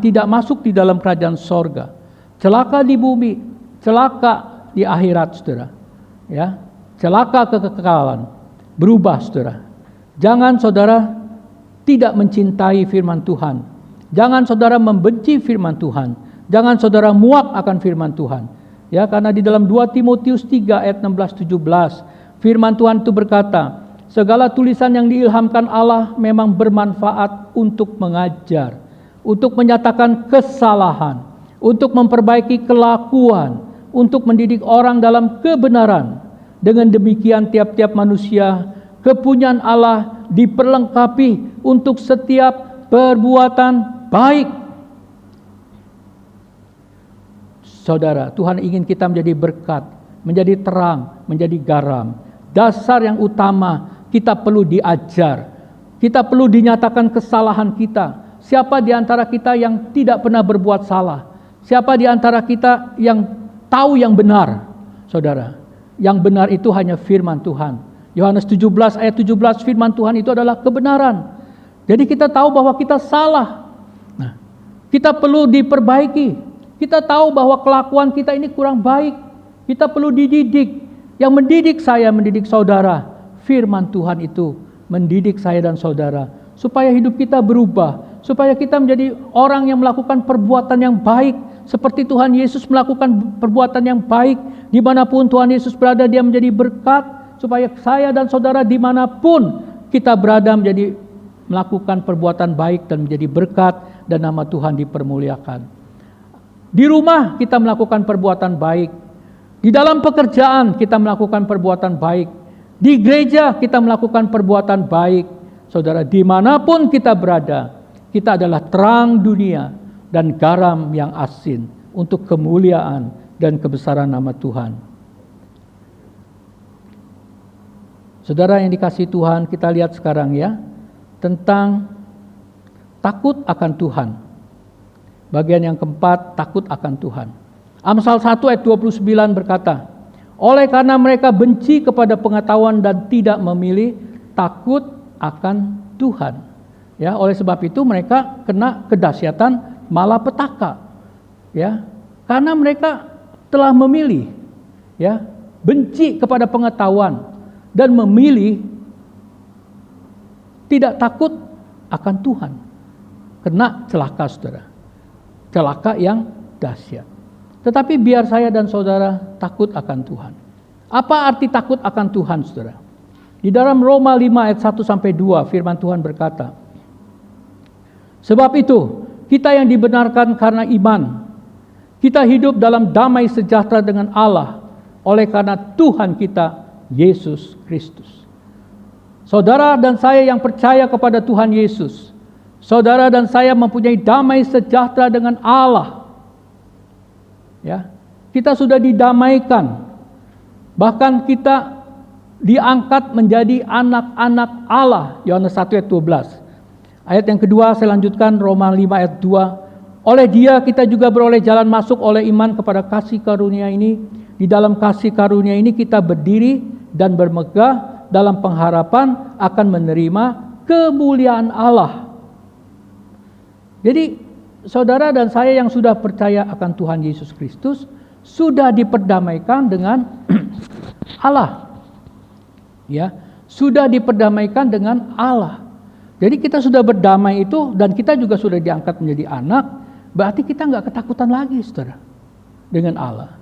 tidak masuk di dalam kerajaan sorga, celaka di bumi, celaka di akhirat, saudara. Ya, celaka kekekalan. Berubah, saudara. Jangan saudara tidak mencintai firman Tuhan. Jangan saudara membenci firman Tuhan. Jangan saudara muak akan firman Tuhan. Ya, karena di dalam 2 Timotius 3 ayat 16-17 firman Tuhan itu berkata, segala tulisan yang diilhamkan Allah memang bermanfaat untuk mengajar, untuk menyatakan kesalahan, untuk memperbaiki kelakuan, untuk mendidik orang dalam kebenaran. Dengan demikian tiap-tiap manusia kepunyaan Allah diperlengkapi untuk setiap perbuatan baik. Saudara, Tuhan ingin kita menjadi berkat, menjadi terang, menjadi garam. Dasar yang utama, kita perlu diajar. Kita perlu dinyatakan kesalahan kita. Siapa di antara kita yang tidak pernah berbuat salah? Siapa di antara kita yang tahu yang benar? Saudara, yang benar itu hanya firman Tuhan. Yohanes 17 ayat 17 firman Tuhan itu adalah kebenaran. Jadi kita tahu bahwa kita salah. Nah, kita perlu diperbaiki. Kita tahu bahwa kelakuan kita ini kurang baik. Kita perlu dididik. Yang mendidik saya, mendidik saudara, firman Tuhan itu mendidik saya dan saudara supaya hidup kita berubah, supaya kita menjadi orang yang melakukan perbuatan yang baik seperti Tuhan Yesus melakukan perbuatan yang baik. Dimanapun Tuhan Yesus berada, dia menjadi berkat, supaya saya dan saudara dimanapun kita berada menjadi melakukan perbuatan baik dan menjadi berkat dan nama Tuhan dipermuliakan. Di rumah kita melakukan perbuatan baik, di dalam pekerjaan kita melakukan perbuatan baik, di gereja kita melakukan perbuatan baik. Saudara, dimanapun kita berada, kita adalah terang dunia dan garam yang asin untuk kemuliaan dan kebesaran nama Tuhan. Saudara yang dikasihi Tuhan, kita lihat sekarang ya, tentang takut akan Tuhan. Bagian yang keempat, takut akan Tuhan. Amsal 1 ayat 29 berkata, oleh karena mereka benci kepada pengetahuan dan tidak memilih takut akan Tuhan. Ya, oleh sebab itu mereka kena kedahsyatan malapetaka. Ya, karena mereka telah memilih, ya, benci kepada pengetahuan dan memilih tidak takut akan Tuhan. Kena celaka, saudara. Celaka yang dahsyat. Tetapi biar saya dan saudara takut akan Tuhan. Apa arti takut akan Tuhan, saudara? Di dalam Roma 5 ayat 1-2 firman Tuhan berkata, sebab itu kita yang dibenarkan karena iman, kita hidup dalam damai sejahtera dengan Allah oleh karena Tuhan kita Yesus Kristus. Saudara dan saya yang percaya kepada Tuhan Yesus, saudara dan saya mempunyai damai sejahtera dengan Allah. Ya, kita sudah didamaikan. Bahkan kita diangkat menjadi anak-anak Allah. Yohanes 1 ayat 12. Ayat yang kedua saya lanjutkan, Roma 5 ayat 2. Oleh Dia kita juga beroleh jalan masuk oleh iman kepada kasih karunia ini. Di dalam kasih karunia ini kita berdiri dan bermegah dalam pengharapan akan menerima kemuliaan Allah. Jadi saudara dan saya yang sudah percaya akan Tuhan Yesus Kristus sudah diperdamaikan dengan Allah. Ya, sudah diperdamaikan dengan Allah. Jadi kita sudah berdamai itu dan kita juga sudah diangkat menjadi anak, berarti kita nggak ketakutan lagi, saudara, dengan Allah.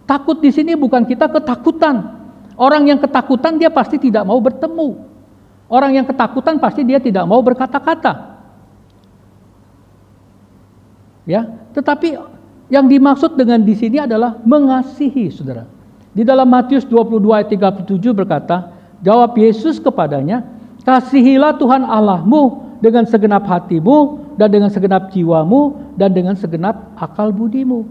Takut di sini bukan kita ketakutan. Orang yang ketakutan dia pasti tidak mau bertemu. Orang yang ketakutan pasti dia tidak mau berkata-kata. Ya, tetapi yang dimaksud dengan di sini adalah mengasihi, saudara. Di dalam Matius 22 ayat 37 berkata, jawab Yesus kepadanya, kasihilah Tuhan Allahmu dengan segenap hatimu dan dengan segenap jiwamu dan dengan segenap akal budimu.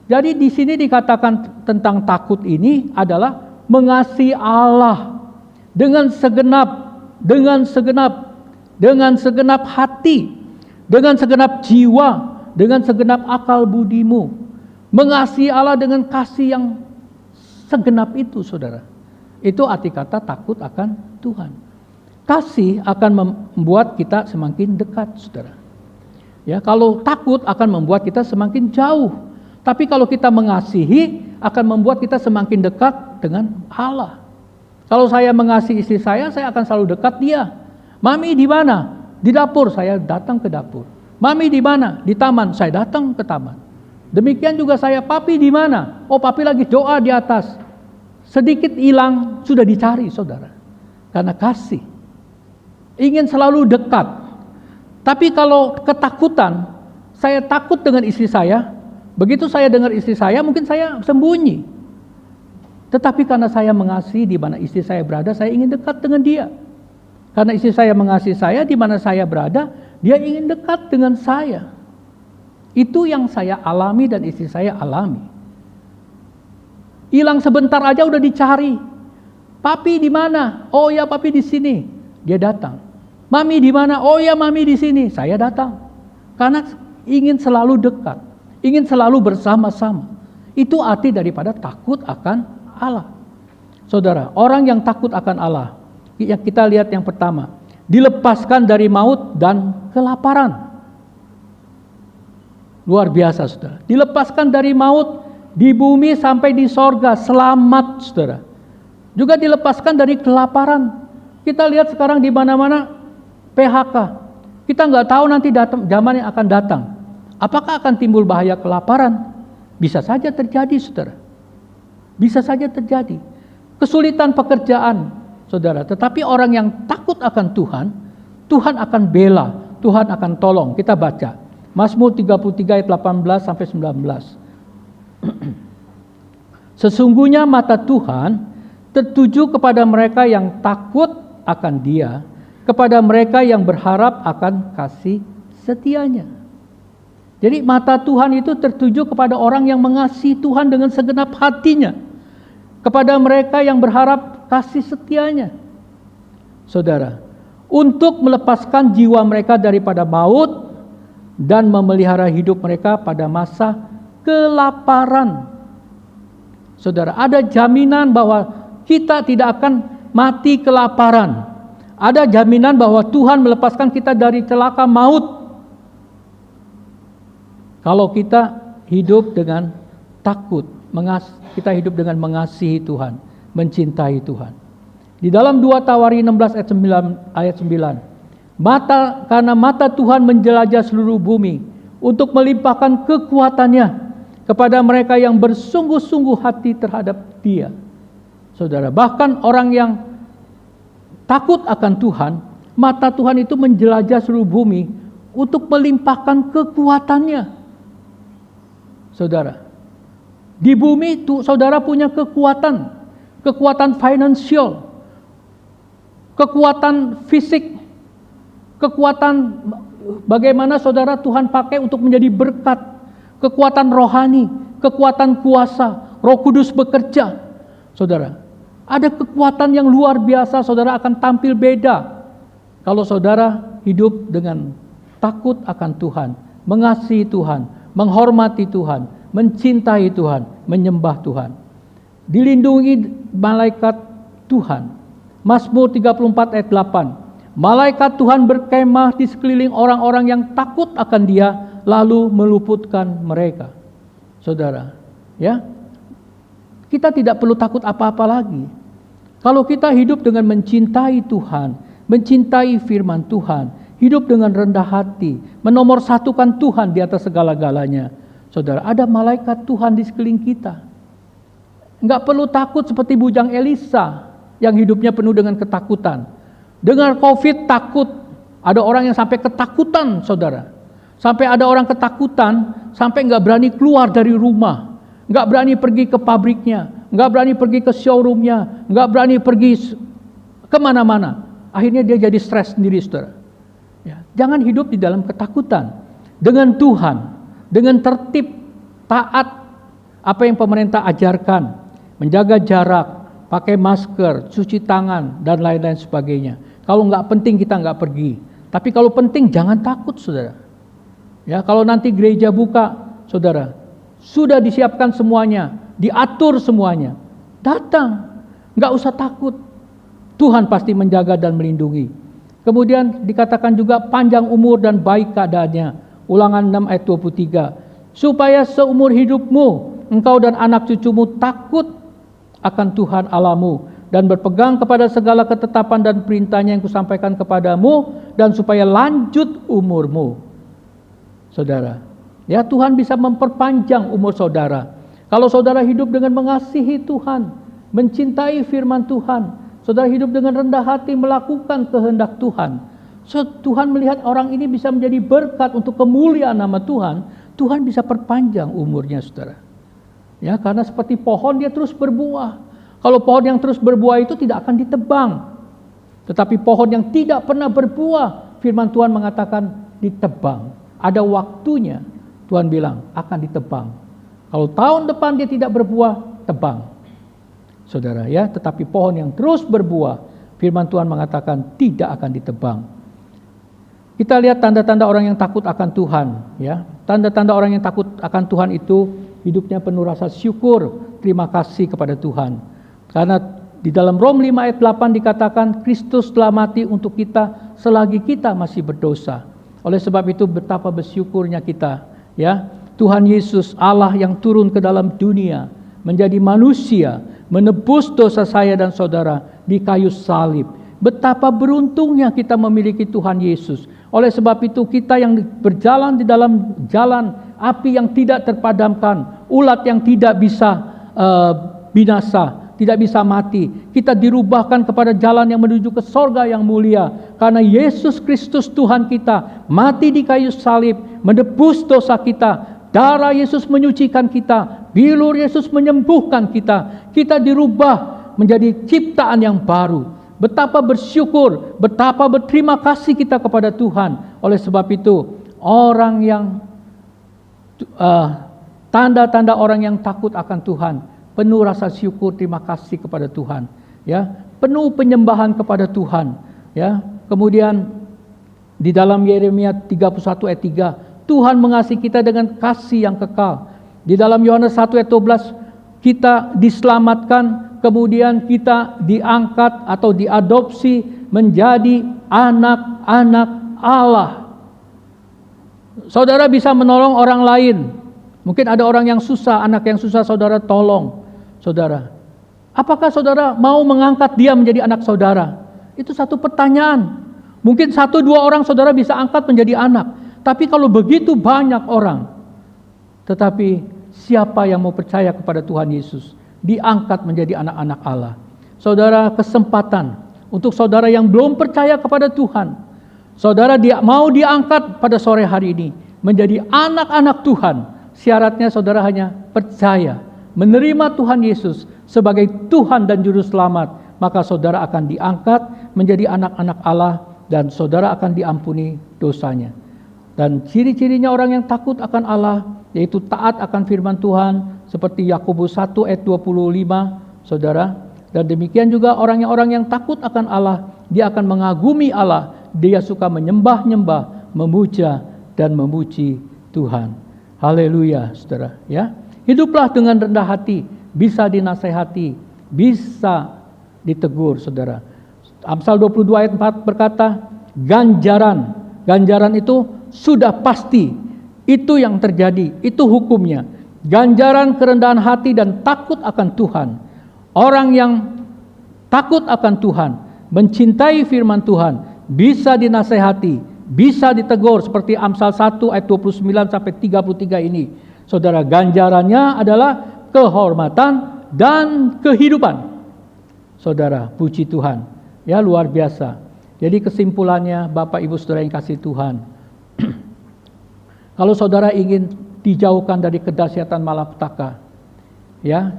Jadi di sini dikatakan tentang takut ini adalah mengasihi Allah dengan segenap hati, dengan segenap jiwa, dengan segenap akal budimu. Mengasihi Allah dengan kasih yang segenap itu, saudara. Itu arti kata takut akan Tuhan. Kasih akan membuat kita semakin dekat, saudara. Ya, kalau takut akan membuat kita semakin jauh. Tapi kalau kita mengasihi akan membuat kita semakin dekat dengan Allah. Kalau saya mengasihi istri saya akan selalu dekat dia. Mami di mana? Di dapur, saya datang ke dapur. Mami di mana? Di taman, saya datang ke taman. Demikian juga saya, papi di mana? Oh, papi lagi doa di atas. Sedikit hilang, sudah dicari, saudara. Karena kasih. Ingin selalu dekat. Tapi kalau ketakutan, saya takut dengan istri saya. Begitu saya dengar istri saya, mungkin saya sembunyi. Tetapi karena saya mengasihi di mana istri saya berada, saya ingin dekat dengan dia. Karena istri saya mengasihi saya, di mana saya berada, dia ingin dekat dengan saya. Itu yang saya alami dan istri saya alami. Hilang sebentar aja udah dicari. Papi di mana? Oh ya, papi di sini. Dia datang. Mami di mana? Oh ya, mami di sini. Saya datang. Karena ingin selalu dekat, ingin selalu bersama-sama. Itu arti daripada takut akan Allah. Saudara, orang yang takut akan Allah, yang kita lihat yang pertama, dilepaskan dari maut dan kelaparan. Luar biasa, saudara. Dilepaskan dari maut di bumi sampai di sorga, selamat, saudara. Juga dilepaskan dari kelaparan. Kita lihat sekarang di mana-mana PHK. Kita nggak tahu nanti zaman yang akan datang. Apakah akan timbul bahaya kelaparan? Bisa saja terjadi, saudara. Bisa saja terjadi. Kesulitan pekerjaan, saudara. Tetapi orang yang takut akan Tuhan, Tuhan akan bela, Tuhan akan tolong. Kita baca Mazmur 33 ayat 18 sampai 19. Sesungguhnya mata Tuhan tertuju kepada mereka yang takut akan Dia, kepada mereka yang berharap akan kasih setianya. Jadi mata Tuhan itu tertuju kepada orang yang mengasihi Tuhan dengan segenap hatinya, kepada mereka yang berharap kasih setianya. Saudara, untuk melepaskan jiwa mereka daripada maut dan memelihara hidup mereka pada masa kelaparan. Saudara, ada jaminan bahwa kita tidak akan mati kelaparan. Ada jaminan bahwa Tuhan melepaskan kita dari celaka maut. Kalau kita hidup dengan takut, kita hidup dengan mengasihi Tuhan, mencintai Tuhan. Di dalam 2 Tawari 16 ayat 9. Karena mata Tuhan menjelajah seluruh bumi untuk melimpahkan kekuatannya kepada mereka yang bersungguh-sungguh hati terhadap Dia. Saudara, bahkan orang yang takut akan Tuhan, mata Tuhan itu menjelajah seluruh bumi untuk melimpahkan kekuatannya. Saudara, di bumi itu saudara punya kekuatan finansial. kekuatan fisik, kekuatan bagaimana saudara Tuhan pakai untuk menjadi berkat, kekuatan rohani, kekuatan kuasa, Roh Kudus bekerja. Saudara, ada kekuatan yang luar biasa, saudara akan tampil beda kalau saudara hidup dengan takut akan Tuhan, mengasihi Tuhan, menghormati Tuhan, mencintai Tuhan, menyembah Tuhan. Dilindungi malaikat Tuhan. Mazmur 34 ayat 8. Malaikat Tuhan berkemah di sekeliling orang-orang yang takut akan Dia, lalu meluputkan mereka. Saudara, ya, kita tidak perlu takut apa-apa lagi. Kalau kita hidup dengan mencintai Tuhan, mencintai firman Tuhan, hidup dengan rendah hati, menomorsatukan Tuhan di atas segala-galanya. Saudara, ada malaikat Tuhan di sekeliling kita. Enggak perlu takut seperti bujang Elisa yang hidupnya penuh dengan ketakutan. Dengar COVID takut, ada orang yang sampai ketakutan, saudara. Sampai ada orang ketakutan, sampai enggak berani keluar dari rumah, enggak berani pergi ke pabriknya, enggak berani pergi ke showroomnya, enggak berani pergi kemana-mana. Akhirnya dia jadi stres sendiri, saudara. Ya, jangan hidup di dalam ketakutan. Dengan Tuhan, dengan tertib, taat apa yang pemerintah ajarkan, menjaga jarak, pakai masker, cuci tangan, dan lain-lain sebagainya. Kalau nggak penting kita nggak pergi. Tapi kalau penting jangan takut, saudara. Ya, kalau nanti gereja buka, saudara, sudah disiapkan semuanya, diatur semuanya. Datang, nggak usah takut. Tuhan pasti menjaga dan melindungi. Kemudian dikatakan juga panjang umur dan baik keadaannya. Ulangan 6 ayat 23. Supaya seumur hidupmu, engkau dan anak cucumu takut akan Tuhan Allahmu, dan berpegang kepada segala ketetapan dan perintahnya yang kusampaikan kepadamu, dan supaya lanjut umurmu. Saudara, ya, Tuhan bisa memperpanjang umur saudara. Kalau saudara hidup dengan mengasihi Tuhan, mencintai firman Tuhan, saudara hidup dengan rendah hati melakukan kehendak Tuhan, Tuhan melihat orang ini bisa menjadi berkat untuk kemuliaan nama Tuhan, Tuhan bisa perpanjang umurnya, saudara. Ya, karena seperti pohon dia terus berbuah. Kalau pohon yang terus berbuah itu tidak akan ditebang. Tetapi pohon yang tidak pernah berbuah, firman Tuhan mengatakan ditebang. Ada waktunya, Tuhan bilang akan ditebang. Kalau tahun depan dia tidak berbuah, tebang. Saudara, ya, tetapi pohon yang terus berbuah, firman Tuhan mengatakan tidak akan ditebang. Kita lihat tanda-tanda orang yang takut akan Tuhan, ya. Tanda-tanda orang yang takut akan Tuhan itu hidupnya penuh rasa syukur, terima kasih kepada Tuhan. Karena di dalam Rom 5 ayat 8 dikatakan Kristus telah mati untuk kita selagi kita masih berdosa. Oleh sebab itu betapa bersyukurnya kita, ya. Tuhan Yesus, Allah yang turun ke dalam dunia, menjadi manusia, menebus dosa saya dan saudara di kayu salib. Betapa beruntungnya kita memiliki Tuhan Yesus. Oleh sebab itu kita yang berjalan di dalam jalan api yang tidak terpadamkan, ulat yang tidak bisa binasa, tidak bisa mati, kita dirubahkan kepada jalan yang menuju ke sorga yang mulia. Karena Yesus Kristus Tuhan kita mati di kayu salib, menebus dosa kita. Darah Yesus menyucikan kita, bilur Yesus menyembuhkan kita. Kita dirubah menjadi ciptaan yang baru. Betapa bersyukur, betapa berterima kasih kita kepada Tuhan. Oleh sebab itu, orang yang tanda-tanda orang yang takut akan Tuhan, penuh rasa syukur, terima kasih kepada Tuhan, ya, penuh penyembahan kepada Tuhan, ya. Kemudian di dalam Yeremia 31 ayat 3, Tuhan mengasihi kita dengan kasih yang kekal. Di dalam Yohanes 1 ayat 12, kita diselamatkan, kemudian kita diangkat atau diadopsi menjadi anak-anak Allah. Saudara bisa menolong orang lain. Mungkin ada orang yang susah, anak yang susah, saudara tolong. Saudara, apakah saudara mau mengangkat dia menjadi anak saudara? Itu satu pertanyaan. Mungkin 1-2 orang saudara bisa angkat menjadi anak. Tapi kalau begitu banyak orang, tetapi siapa yang mau percaya kepada Tuhan Yesus, diangkat menjadi anak-anak Allah. Saudara, kesempatan untuk saudara yang belum percaya kepada Tuhan, saudara mau diangkat pada sore hari ini menjadi anak-anak Tuhan. Syaratnya saudara hanya percaya, menerima Tuhan Yesus sebagai Tuhan dan Juru Selamat, maka saudara akan diangkat menjadi anak-anak Allah dan saudara akan diampuni dosanya. Dan ciri-cirinya orang yang takut akan Allah yaitu taat akan firman Tuhan seperti Yakobus 1 ayat 25, saudara. Dan demikian juga orang yang takut akan Allah, dia akan mengagumi Allah, dia suka menyembah-nyembah, memuja dan memuji Tuhan. Haleluya, saudara, ya. Hiduplah dengan rendah hati, bisa dinasehati, bisa ditegur, saudara. Amsal 22 ayat 4 berkata, ganjaran itu sudah pasti, itu yang terjadi, itu hukumnya. Ganjaran kerendahan hati dan takut akan Tuhan. Orang yang takut akan Tuhan, mencintai firman Tuhan, bisa dinasehati, bisa ditegur seperti Amsal 1 ayat 29 sampai 33 ini. Saudara, ganjarannya adalah kehormatan dan kehidupan. Saudara, puji Tuhan. Ya, luar biasa. Jadi kesimpulannya, Bapak Ibu Saudara yang kasih Tuhan, kalau saudara ingin dijauhkan dari kedahsyatan malapetaka, ya,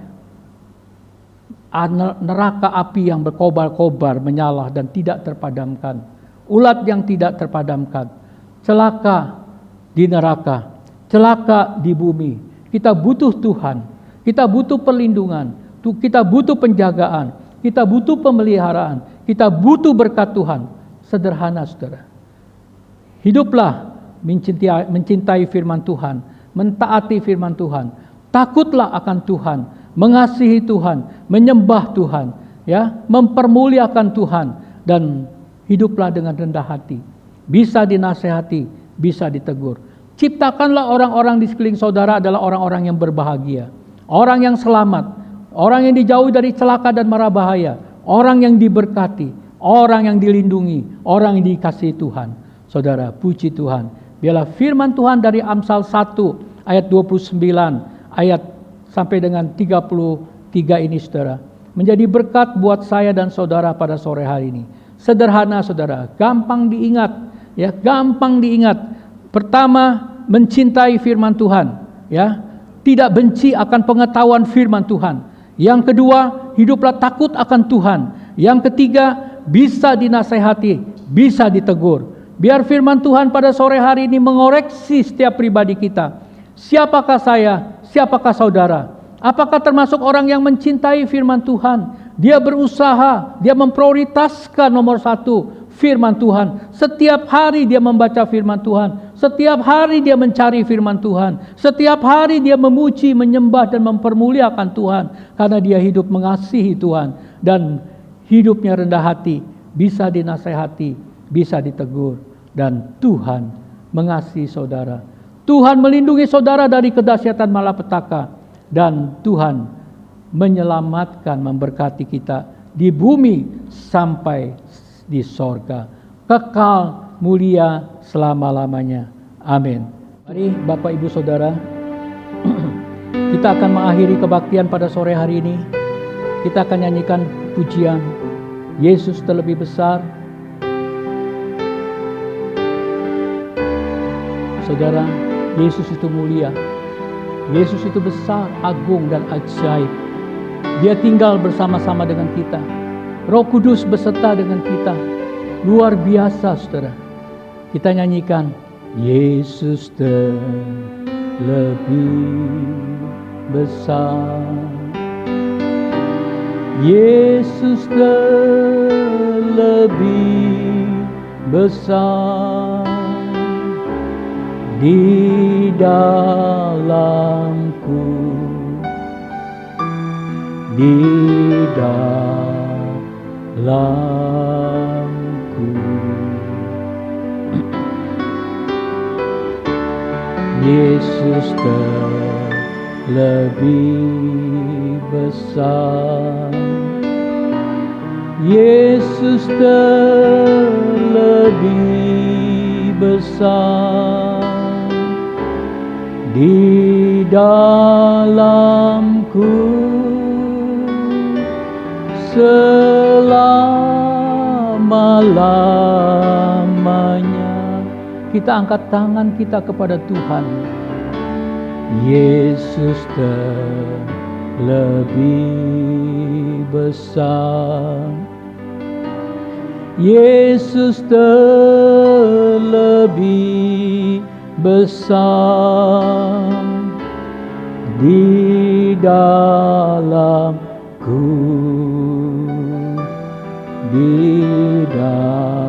neraka api yang berkobar-kobar menyala dan tidak terpadamkan, ulat yang tidak terpadamkan, celaka di neraka, celaka di bumi. Kita butuh Tuhan, kita butuh perlindungan, kita butuh penjagaan, kita butuh pemeliharaan, kita butuh berkat Tuhan. Sederhana, saudara. Hiduplah mencintai firman Tuhan, mentaati firman Tuhan, takutlah akan Tuhan, mengasihi Tuhan, menyembah Tuhan, ya, mempermuliakan Tuhan, dan hiduplah dengan rendah hati. Bisa dinasehati, bisa ditegur. Ciptakanlah orang-orang di sekeliling saudara adalah orang-orang yang berbahagia, orang yang selamat, orang yang dijauhi dari celaka dan mara bahaya, orang yang diberkati, orang yang dilindungi, orang yang dikasihi Tuhan. Saudara, puji Tuhan. Biarlah firman Tuhan dari Amsal 1 ayat 29 ayat sampai dengan 33 ini, saudara, menjadi berkat buat saya dan saudara pada sore hari ini. Sederhana, saudara, gampang diingat, ya, gampang diingat. Pertama, mencintai firman Tuhan, ya, tidak benci akan pengetahuan firman Tuhan. Yang kedua, hiduplah takut akan Tuhan. Yang ketiga, bisa dinasehati, bisa ditegur. Biar firman Tuhan pada sore hari ini mengoreksi setiap pribadi kita. Siapakah saya? Siapakah saudara? Apakah termasuk orang yang mencintai firman Tuhan? Dia berusaha, dia memprioritaskan nomor satu firman Tuhan. Setiap hari dia membaca firman Tuhan. Setiap hari dia mencari firman Tuhan. Setiap hari dia memuji, menyembah dan mempermuliakan Tuhan. Karena dia hidup mengasihi Tuhan. Dan hidupnya rendah hati, bisa dinasehati, bisa ditegur. Dan Tuhan mengasihi saudara. Tuhan melindungi saudara dari kedahsyatan malapetaka, dan Tuhan menyelamatkan, memberkati kita di bumi sampai di sorga, kekal mulia selama-lamanya. Amin. Mari Bapak Ibu Saudara, kita akan mengakhiri kebaktian pada sore hari ini. Kita akan nyanyikan pujian Yesus terlebih besar. Saudara, Yesus itu mulia. Yesus itu besar, agung dan ajaib. Dia tinggal bersama-sama dengan kita. Roh Kudus beserta dengan kita. Luar biasa, saudara. Kita nyanyikan Yesus terlebih besar. Yesus terlebih besar. Di dalamku, di dalamku, Yesus terlebih besar. Yesus terlebih besar. Di dalamku selama-lamanya. Kita angkat tangan kita kepada Tuhan. Yesus terlebih besar. Yesus terlebih besar di dalamku, di dalamku.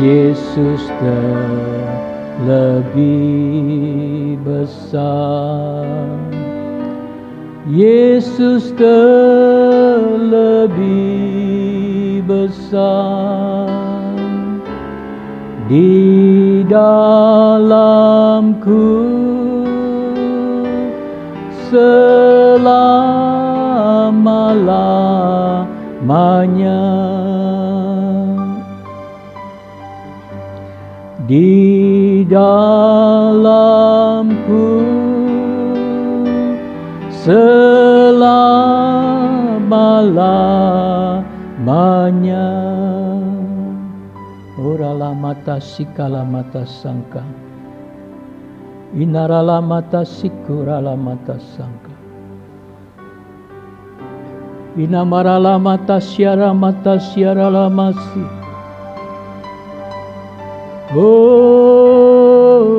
Yesus terlebih besar, Yesus terlebih besar di dalamku selama-lamanya. Di dalamku selama-lamanya. Orala mata sikala mata sangka, inarala mata sikurala mata sangka, inamarala mata siara masi. Oh,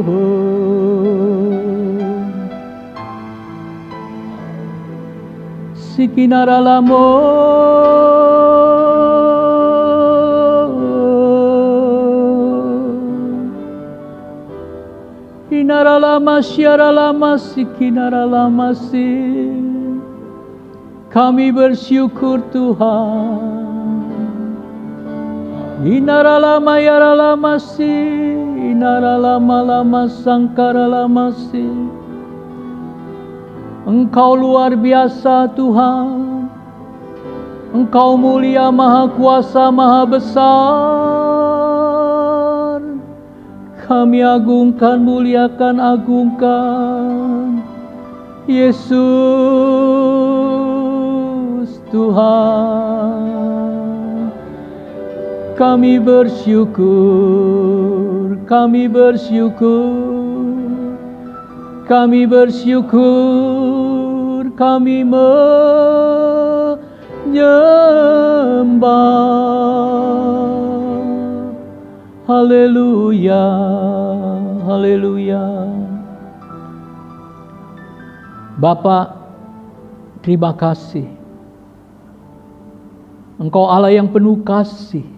sikinaralamo, inaralama siaralama sikinaralamasi. Kami bersyukur Tuhan. Inaralama yaralamasi, inaralama lama sangkaralamasi. Engkau luar biasa Tuhan. Engkau mulia, maha kuasa, maha besar. Kami agungkan, muliakan, agungkan Yesus Tuhan. Kami bersyukur, kami bersyukur, kami bersyukur, kami menyembah. Haleluya, haleluya. Bapa, terima kasih. Engkau Allah yang penuh kasih.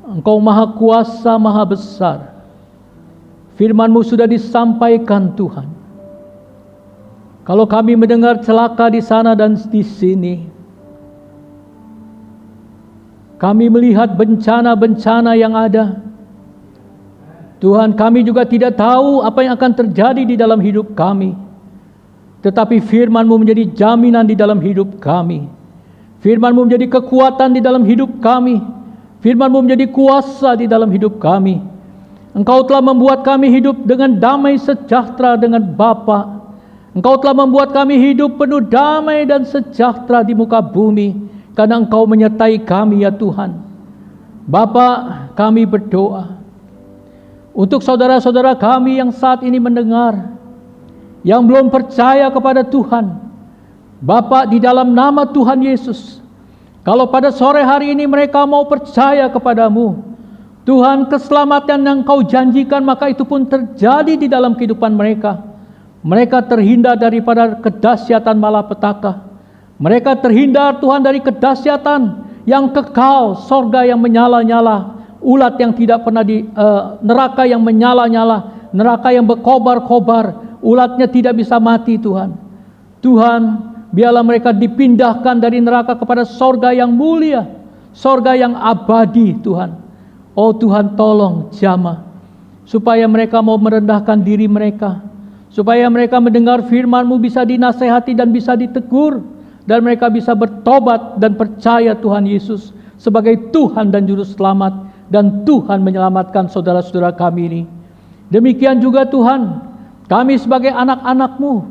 Engkau maha kuasa, maha besar. Firman-Mu sudah disampaikan Tuhan. Kalau kami mendengar celaka di sana dan di sini, kami melihat bencana-bencana yang ada. Tuhan, kami juga tidak tahu apa yang akan terjadi di dalam hidup kami. Tetapi firman-Mu menjadi jaminan di dalam hidup kami. Firman-Mu menjadi kekuatan di dalam hidup kami. Firman-Mu menjadi kuasa di dalam hidup kami. Engkau telah membuat kami hidup dengan damai sejahtera dengan Bapa. Engkau telah membuat kami hidup penuh damai dan sejahtera di muka bumi, karena Engkau menyertai kami ya Tuhan. Bapa, kami berdoa untuk saudara-saudara kami yang saat ini mendengar, yang belum percaya kepada Tuhan. Bapa, di dalam nama Tuhan Yesus, kalau pada sore hari ini mereka mau percaya kepadamu, Tuhan, keselamatan yang Kau janjikan, maka itu pun terjadi di dalam kehidupan mereka. Mereka terhindar daripada kedahsyatan malapetaka. Mereka terhindar, Tuhan, dari kedahsyatan yang kekal, sorga yang menyala-nyala, ulat yang tidak pernah neraka yang menyala-nyala, neraka yang berkobar-kobar, ulatnya tidak bisa mati, Tuhan. Tuhan, biarlah mereka dipindahkan dari neraka kepada sorga yang mulia, sorga yang abadi, Tuhan. Oh Tuhan, tolong jamah, supaya mereka mau merendahkan diri mereka, supaya mereka mendengar firman-Mu bisa dinasehati dan bisa ditegur, dan mereka bisa bertobat dan percaya Tuhan Yesus sebagai Tuhan dan Juru Selamat, dan Tuhan menyelamatkan saudara-saudara kami ini. Demikian juga Tuhan, kami sebagai anak-anak-Mu,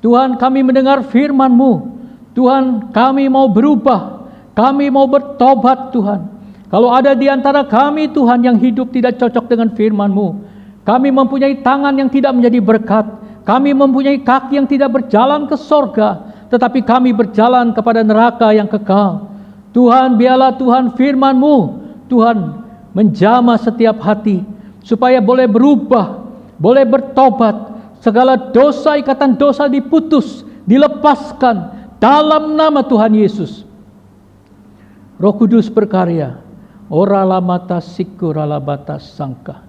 Tuhan, kami mendengar firman-Mu, Tuhan, kami mau berubah, kami mau bertobat Tuhan. Kalau ada di antara kami Tuhan yang hidup tidak cocok dengan firman-Mu, kami mempunyai tangan yang tidak menjadi berkat, Kami mempunyai kaki yang tidak berjalan ke sorga, tetapi kami berjalan kepada neraka yang kekal. Tuhan, biarlah Tuhan firman-Mu, Tuhan, menjamah setiap hati, supaya boleh berubah, boleh bertobat, segala dosa, ikatan dosa diputus, dilepaskan dalam nama Tuhan Yesus. Roh Kudus berkarya. Ora lamata sikura lamata sangka.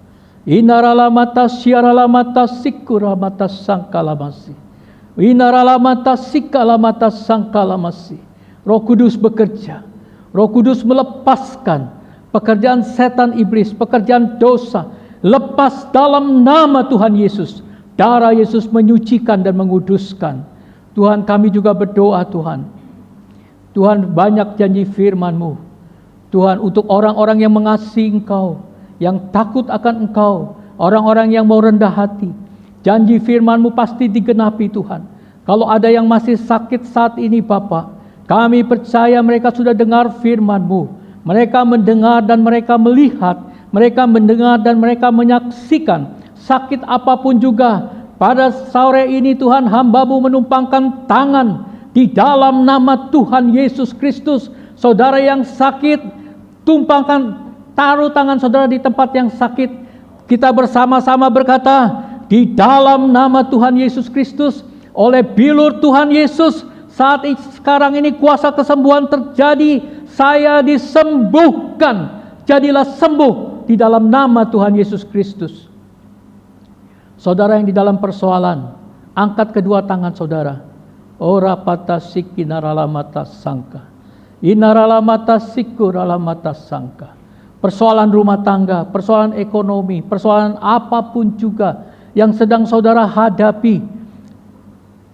Inara lamata siara lamata sikura lamata sangka lamasi. Inara lamata sika lamata sangka lamasi. Roh Kudus bekerja. Roh Kudus melepaskan pekerjaan setan iblis, pekerjaan dosa. Lepas dalam nama Tuhan Yesus. Darah Yesus menyucikan dan menguduskan. Tuhan, kami juga berdoa Tuhan. Tuhan, banyak janji firman-Mu. Tuhan, untuk orang-orang yang mengasihi Engkau, yang takut akan Engkau, orang-orang yang mau rendah hati, janji firman-Mu pasti digenapi Tuhan. Kalau ada yang masih sakit saat ini Bapa, kami percaya mereka sudah dengar firman-Mu. Mereka mendengar dan mereka melihat, mereka mendengar dan mereka menyaksikan. Sakit apapun juga, pada sore ini Tuhan, hamba-Mu menumpangkan tangan di dalam nama Tuhan Yesus Kristus. Saudara yang sakit, tumpangkan, taruh tangan saudara di tempat yang sakit. Kita bersama-sama berkata, di dalam nama Tuhan Yesus Kristus, oleh bilur Tuhan Yesus, sekarang ini kuasa kesembuhan terjadi. Saya disembuhkan. Jadilah sembuh di dalam nama Tuhan Yesus Kristus. Saudara yang di dalam persoalan, angkat kedua tangan saudara. Ora patasik inaralamata sangka. Inaralamata sikuralamata sangka. Persoalan rumah tangga, persoalan ekonomi, persoalan apapun juga yang sedang saudara hadapi.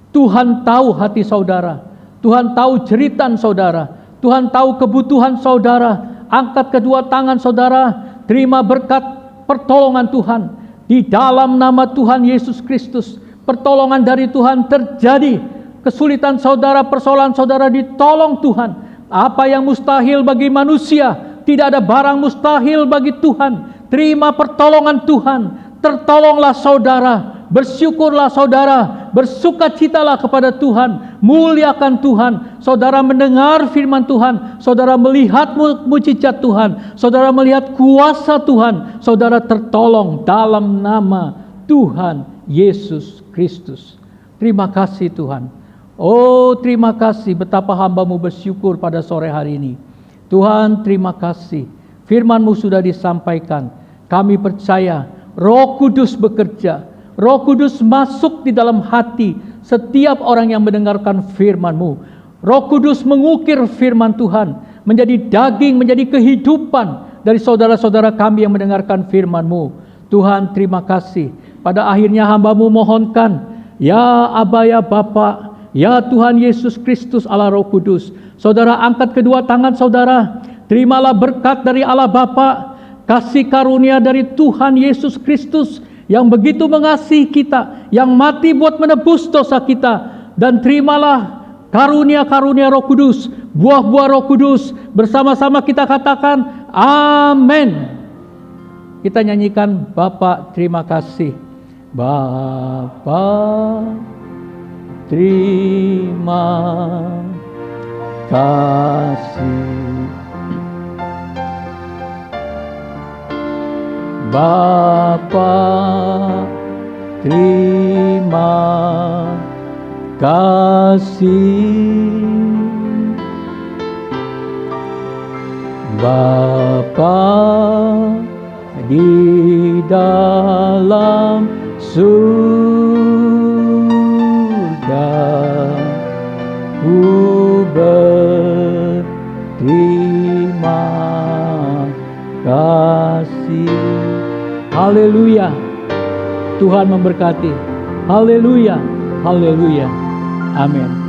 Tuhan tahu hati saudara. Tuhan tahu jeritan saudara. Tuhan tahu kebutuhan saudara. Angkat kedua tangan saudara. Terima berkat pertolongan Tuhan. Di dalam nama Tuhan Yesus Kristus. Pertolongan dari Tuhan terjadi. Kesulitan saudara, persoalan saudara ditolong Tuhan. Apa yang mustahil bagi manusia, tidak ada barang mustahil bagi Tuhan. Terima pertolongan Tuhan. Tertolonglah saudara. Bersyukurlah saudara. Bersukacitalah kepada Tuhan. Muliakan Tuhan. Saudara mendengar firman Tuhan. Saudara melihat mujizat Tuhan. Saudara melihat kuasa Tuhan. Saudara tertolong dalam nama Tuhan Yesus Kristus. Terima kasih Tuhan. Oh, terima kasih betapa hamba-Mu bersyukur pada sore hari ini. Tuhan, terima kasih. Firman-Mu sudah disampaikan. Kami percaya Roh Kudus bekerja. Roh Kudus masuk di dalam hati setiap orang yang mendengarkan firman-Mu. Roh Kudus mengukir firman Tuhan menjadi daging, menjadi kehidupan dari saudara-saudara kami yang mendengarkan firman-Mu. Tuhan, terima kasih. Pada akhirnya hamba-Mu mohonkan, ya Aba, ya Bapa, ya Tuhan Yesus Kristus Allah Roh Kudus. Saudara angkat kedua tangan saudara. Terimalah berkat dari Allah Bapa, kasih karunia dari Tuhan Yesus Kristus yang begitu mengasihi kita, yang mati buat menebus dosa kita. Dan terimalah karunia-karunia Roh Kudus, buah-buah Roh Kudus. Bersama-sama kita katakan amin. Kita nyanyikan Bapa terima kasih. Bapa terima kasih. Bapa terima kasih. Bapa di dalam surga, ku berterima kasih. Haleluya. Tuhan memberkati. Haleluya. Haleluya. Amin.